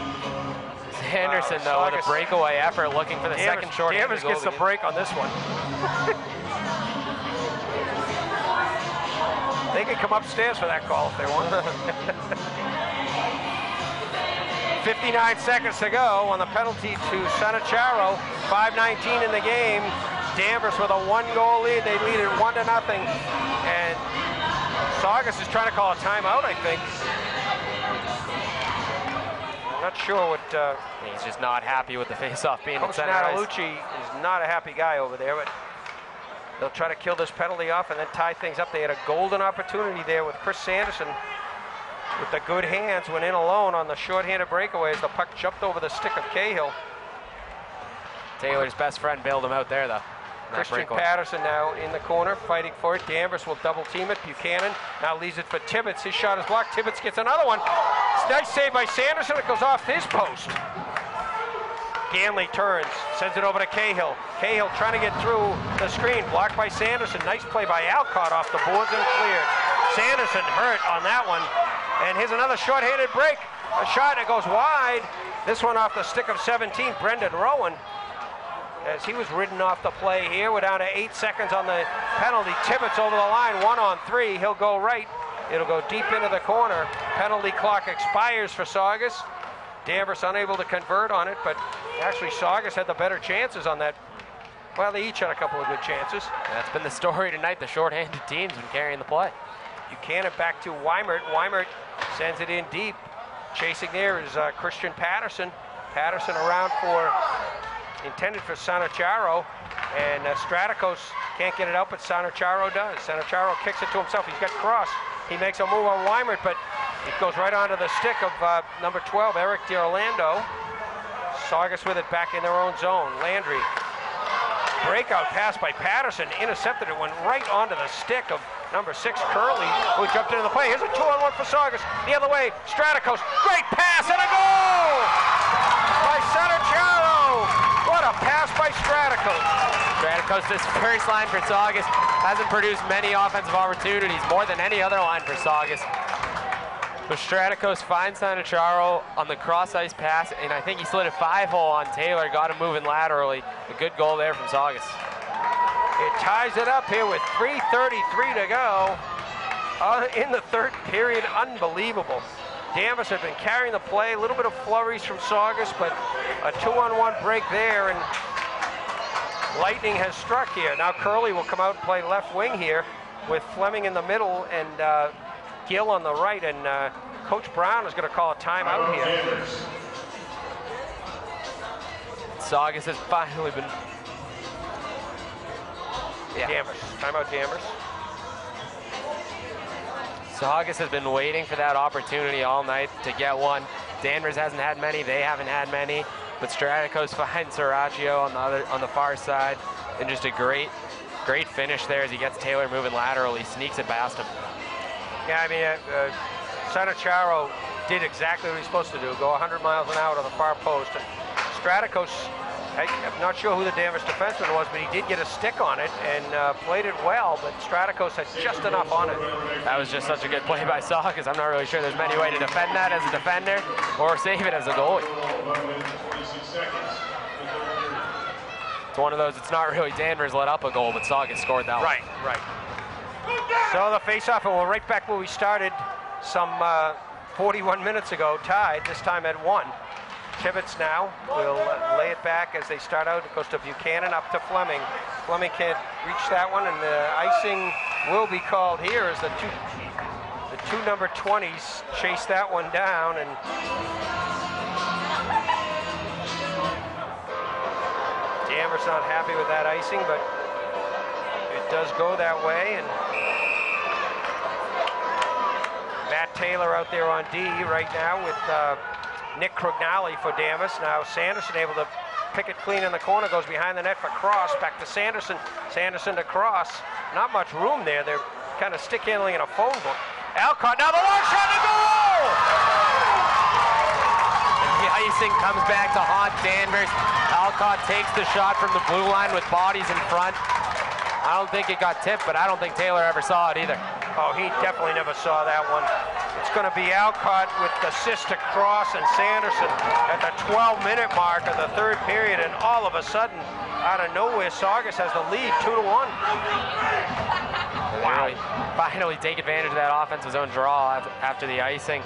S4: Sanderson, though, with a breakaway effort, looking for the second short.
S3: Danvers gets the break on this one. They can come upstairs for that call if they want. 59 seconds to go on the penalty to Sanacharo. 5:19 in the game. Danvers with a 1-goal lead. They lead it 1-0. And Saugus is trying to call a timeout, I think. I'm not sure what...
S4: He's just not happy with the face-off being
S3: Coach
S4: in center ice.
S3: Natalucci is not a happy guy over there, but they'll try to kill this penalty off and then tie things up. They had a golden opportunity there with Chris Sanderson with the good hands, went in alone on the short-handed breakaway as the puck jumped over the stick of Cahill.
S4: Taylor's best friend bailed him out there, though.
S3: Christian Patterson now in the corner, fighting for it. Danvers will double team it. Buchanan now leaves it for Tibbetts. His shot is blocked. Tibbetts gets another one. Nice save by Sanderson. It goes off his post. Ganley turns, sends it over to Cahill. Cahill trying to get through the screen, blocked by Sanderson. Nice play by Alcott off the boards and cleared. Sanderson hurt on that one. And here's another short-handed break. A shot that goes wide. This one off the stick of 17, Brendan Rowan. As he was ridden off the play here. We're down to 8 seconds on the penalty. Tibbetts over the line, 1-on-3. He'll go right. It'll go deep into the corner. Penalty clock expires for Saugus. Danvers unable to convert on it, but actually Saugus had the better chances on that. Well, they each had a couple of good chances.
S4: That's been the story tonight. The short-handed team's been carrying the play.
S3: Buchanan back to Weimert. Weimert sends it in deep. Chasing there is Christian Patterson. Patterson around for, intended for Sanacharo, and Straticos can't get it out, but Sanacharo does. Sanacharo kicks it to himself. He's got cross. He makes a move on Weimert, but it goes right onto the stick of number 12, Eric DiOrlando. Saugus with it back in their own zone. Landry, breakout pass by Patterson, intercepted it, went right onto the stick of number 6, Curley, who jumped into the play. Here's a 2-on-1 for Saugus. The other way, Straticos, great pass and a goal by Sanacharo. What a pass by Straticos.
S4: Straticos, this first line for Saugus, hasn't produced many offensive opportunities, more than any other line for Saugus. So Straticos finds Sanacharo on the cross-ice pass, and I think he slid a 5-hole on Taylor, got him moving laterally. A good goal there from Saugus.
S3: It ties it up here with 3:33 to go in the third period. Unbelievable. Danvers had been carrying the play, a little bit of flurries from Saugus, but a 2-on-1 break there, and lightning has struck here. Now Curley will come out and play left wing here with Fleming in the middle and Gill on the right, and Coach Brown is going to call a timeout here.
S4: Saugus has finally been... Yeah.
S3: Danvers, timeout Danvers.
S4: Saugus has been waiting for that opportunity all night to get one. Danvers hasn't had many, they haven't had many, but Straticos finds Serraccio on the far side, and just a great finish there as he gets Taylor moving laterally, sneaks it past him.
S3: Yeah, I mean, Sanacharo did exactly what he's supposed to do, go 100 miles an hour to the far post. And Straticos, I'm not sure who the Danvers defenseman was, but he did get a stick on it and played it well, but Straticos had just enough on it.
S4: That was just such a good play by Saugus. I'm not really sure there's many ways to defend that as a defender or save it as a goalie. It's one of those, it's not really Danvers let up a goal, but Saugus scored that one.
S3: Right. So the face-off, and we're right back where we started some 41 minutes ago, tied, this time at 1. Tibbetts now will lay it back as they start out. It goes to Buchanan, up to Fleming. Fleming can't reach that one, and the icing will be called here as the two number 20s chase that one down, and Danvers not happy with that icing, but it does go that way. And Matt Taylor out there on D right now with Nick Crognali for Danvers. Now Sanderson able to pick it clean in the corner, goes behind the net for Cross, back to Sanderson. Sanderson to Cross. Not much room there. They're kind of stick handling in a phone book. Alcott, now the long shot and goal!
S4: And the icing comes back to haunt Danvers. Alcott takes the shot from the blue line with bodies in front. I don't think it got tipped, but I don't think Taylor ever saw it either.
S3: Oh, he definitely never saw that one. It's going to be Alcott with the assist to Cross and Sanderson at the 12-minute mark of the third period, and all of a sudden, out of nowhere, Saugus has the lead, 2-1.
S4: Wow. Finally take advantage of that offensive zone draw after the icing.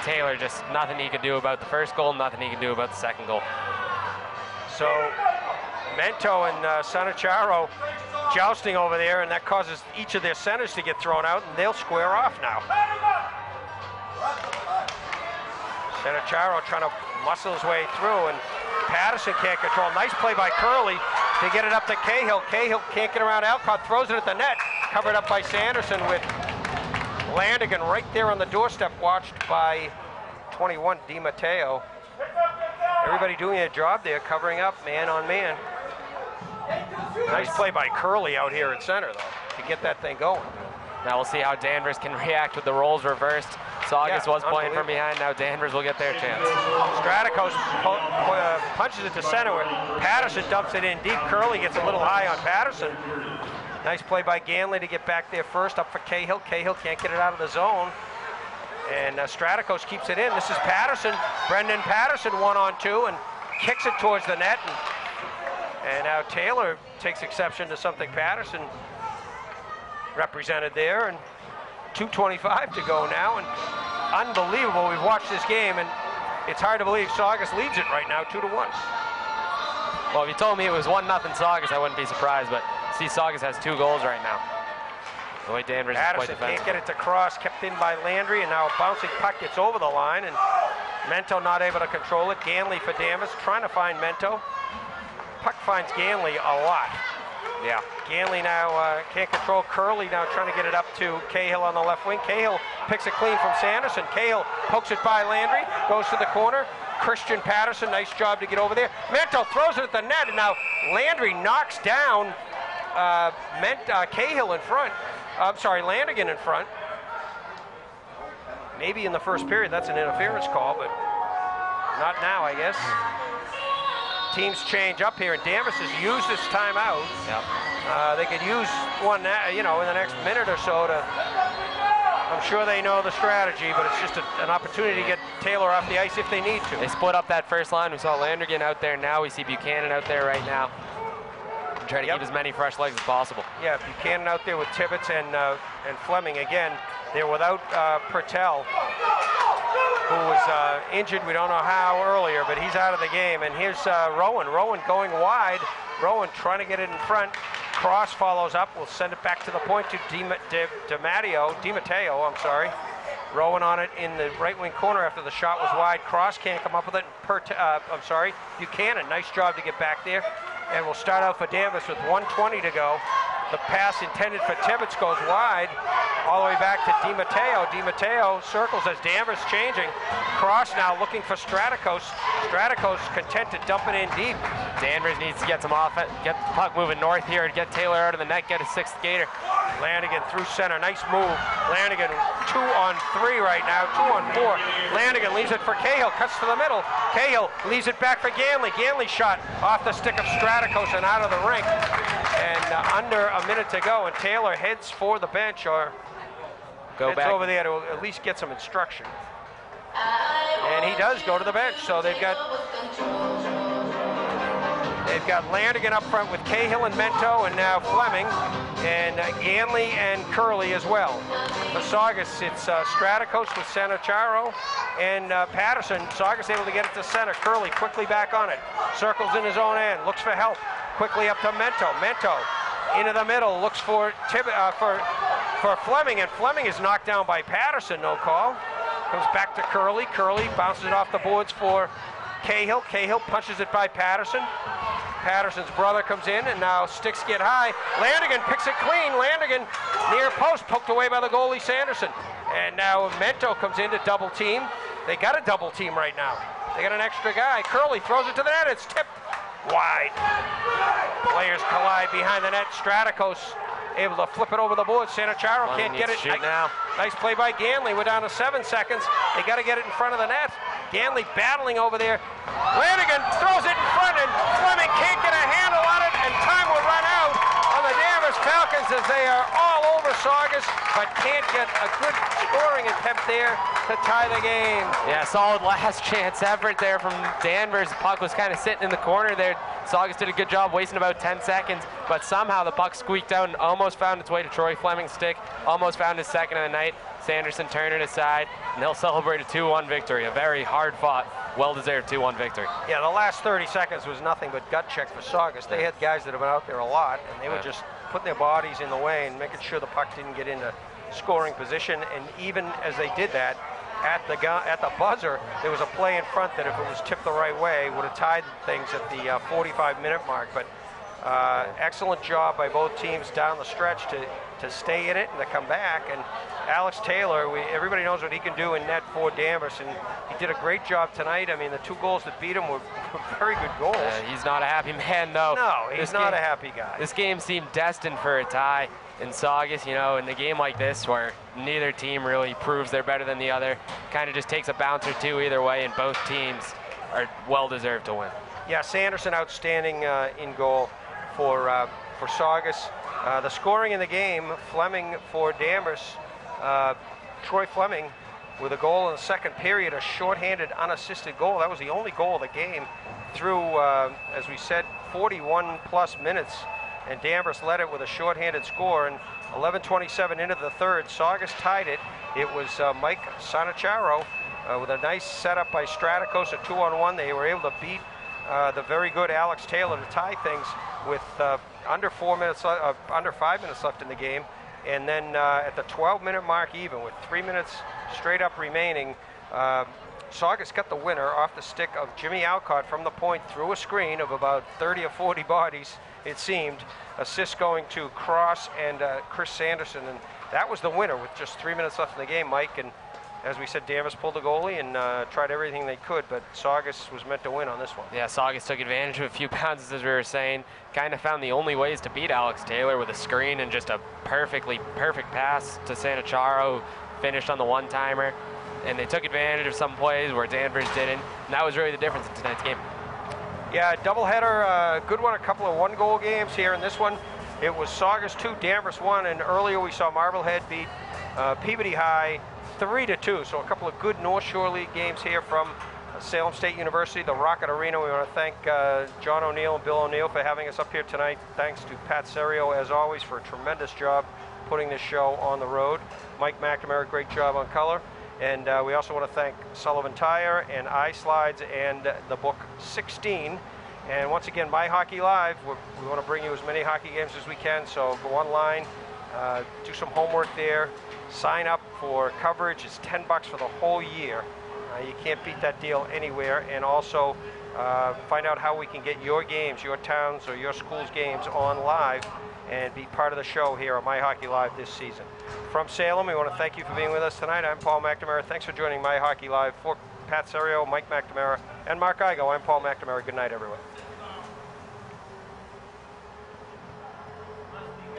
S4: Taylor, just nothing he could do about the first goal, nothing he could do about the second goal.
S3: So Mento and Sanacharo jousting over there, and that causes each of their centers to get thrown out, and they'll square off now. Sanacharo trying to muscle his way through, and Patterson can't control. Nice play by Curley to get it up to Cahill. Cahill can't get around Alcott, throws it at the net, covered up by Sanderson with Landigan right there on the doorstep, watched by 21, Di Matteo. Everybody doing their job there, covering up man on man. Nice play by Curley out here at center, though, to get that thing going.
S4: Now we'll see how Danvers can react with the roles reversed. Saugus was playing from behind, now Danvers will get their chance.
S3: Straticos punches it to center where Patterson dumps it in deep. Curley gets a little high on Patterson. Nice play by Ganley to get back there first, up for Cahill. Cahill can't get it out of the zone. And Straticos keeps it in. This is Patterson, Brendan Patterson, 1-on-2, and kicks it towards the net. And now Taylor takes exception to something Patterson represented there, and 2:25 to go now, and unbelievable. We've watched this game, and it's hard to believe Saugus leads it right now, 2-1.
S4: Well, if you told me it was 1-0 Saugus, I wouldn't be surprised, but see, Saugus has 2 goals right now. The way Danvers is quite
S3: Patterson
S4: defensive.
S3: can't get it to cross, kept in by Landry, and now a bouncing puck gets over the line, and Mento not able to control it. Ganley for Danvers, trying to find Mento. Puck finds Ganley a lot.
S4: Yeah.
S3: Ganley now can't control. Curley now trying to get it up to Cahill on the left wing. Cahill picks it clean from Sanderson. Cahill pokes it by Landry, goes to the corner. Christian Patterson, nice job to get over there. Mento throws it at the net, and now Landry knocks down Cahill in front. I'm sorry, Landigan in front. Maybe in the first period, that's an interference call, but not now, I guess. Teams change up here, and Danvers has used his timeout.
S4: Yep.
S3: They could use one, in the next minute or so to. I'm sure they know the strategy, but it's just an opportunity to get Taylor off the ice if they need to.
S4: They split up that first line. We saw Landergan out there now. We see Buchanan out there right now. Try to keep as many fresh legs as possible.
S3: Yeah, Buchanan out there with Tibbetts and Fleming. Again, they're without Pertell, who was injured. We don't know how earlier, but he's out of the game. And here's Rowan. Rowan going wide. Rowan trying to get it in front. Cross follows up. We'll send it back to the point to DiMatteo. I'm sorry. Rowan on it in the right wing corner after the shot was wide. Cross can't come up with it. Buchanan, nice job to get back there. And we'll start out for Danvers with 1:20 to go. The pass intended for Tibbetts goes wide, all the way back to DiMatteo. DiMatteo circles as Danvers changing. Cross now looking for Stratikos. Stratikos content to dump it in deep.
S4: Danvers needs to get some offense, get the puck moving north here, get Taylor out of the net, get a sixth skater.
S3: Landigan through center, nice move. Landigan 2-on-3 right now, 2-on-4. Landigan leaves it for Cahill, cuts to the middle. Cahill leaves it back for Ganley. Ganley shot off the stick of Stratikos and out of the rink. And under a minute to go, and Taylor heads for the bench, or heads over there to at least get some instruction. And he does go to the bench, so they've got Landigan up front with Cahill and Mento, and now Fleming, and Ganley and Curley as well. For Saugus, it's Stratikos with Sanacharo and Patterson. Saugus able to get it to center. Curley quickly back on it. Circles in his own end, looks for help. Quickly up to Mento. Mento into the middle, looks for Fleming, and Fleming is knocked down by Patterson, no call. Comes back to Curley. Curley bounces it off the boards for Cahill. Cahill punches it by Patterson. Patterson's brother comes in, and now sticks get high. Landigan picks it clean. Landigan near post, poked away by the goalie Sanderson. And now Mento comes in to double team. They got a double team right now. They got an extra guy. Curley throws it to the net. It's tipped wide. Players collide behind the net. Stratikos able to flip it over the board. Sanacharo can't get it. Nice play by Ganley. We're down to 7 seconds. They got to get it in front of the net. Ganley battling over there. Landigan throws it in front, and Fleming can't get a handle on it, and time will run out on the Danvers Falcons as they are all over Saugus, but can't get a good scoring attempt there to tie the game.
S4: Yeah, solid last chance effort there from Danvers. The puck was kind of sitting in the corner there. Saugus did a good job wasting about 10 seconds, but somehow the puck squeaked out and almost found its way to Troy Fleming's stick, almost found his second of the night. Sanderson turned it aside, and they'll celebrate a 2-1 victory, a very hard-fought, well-deserved 2-1 victory.
S3: Yeah, the last 30 seconds was nothing but gut check for Saugus. They had guys that have been out there a lot, and they were just putting their bodies in the way and making sure the puck didn't get into scoring position. And even as they did that, at the buzzer, there was a play in front that if it was tipped the right way, would have tied things at the 45-minute mark. But excellent job by both teams down the stretch to stay in it and to come back. And Alex Taylor, everybody knows what he can do in net for Danvers, and he did a great job tonight. I mean, the 2 goals that beat him were very good goals.
S4: He's not a happy man, though.
S3: No, he's not a happy guy.
S4: This game seemed destined for a tie in Saugus, in a game like this where neither team really proves they're better than the other. Kind of just takes a bounce or two either way, and both teams are well-deserved to win.
S3: Yeah, Sanderson outstanding in goal for Saugus. The scoring in the game, Fleming for Danvers. Troy Fleming with a goal in the second period, a shorthanded, unassisted goal. That was the only goal of the game through, as we said, 41-plus minutes. And Danvers led it with a shorthanded score. And 11:27 into the third, Saugus tied it. It was Mike Sanacharo with a nice setup by Stratikos, a 2-on-1. They were able to beat the very good Alex Taylor to tie things with under 5 minutes left in the game. And then at the 12-minute mark even, with 3 minutes straight up remaining, Saugus got the winner off the stick of Jimmy Alcott from the point through a screen of about 30 or 40 bodies, it seemed. Assist going to Cross and Chris Sanderson, and that was the winner with just 3 minutes left in the game, Mike. And as we said, Danvers pulled the goalie and tried everything they could, but Saugus was meant to win on this one.
S4: Yeah, Saugus took advantage of a few bounces, as we were saying. Kind of found the only ways to beat Alex Taylor with a screen and just a perfect pass to Sanacharo, finished on the one-timer. And they took advantage of some plays where Danvers didn't. And that was really the difference in tonight's game.
S3: Yeah, doubleheader, good one, a couple of one-goal games here. In this one, it was Saugus 2, Danvers 1, and earlier we saw Marblehead beat Peabody High 3-2. So a couple of good North Shore League games here from Salem State University, the Rocket Arena. We want to thank John O'Neill and Bill O'Neill for having us up here tonight. Thanks to Pat Serio, as always, for a tremendous job putting this show on the road. Mike McNamara, great job on color. And we also want to thank Sullivan Tire and iSlides and the book 16. And once again, MyHockeyLive, we want to bring you as many hockey games as we can. So go online, do some homework there, sign up for coverage. It's $10 for the whole year. You can't beat that deal anywhere. And also find out how we can get your games, your towns or your school's games on live and be part of the show here on MyHockeyLive this season. From Salem, we want to thank you for being with us tonight. I'm Paul McNamara. Thanks for joining MyHockeyLive. For Pat Serio, Mike McNamara, and Mark Igo, I'm Paul McNamara. Good night, everyone.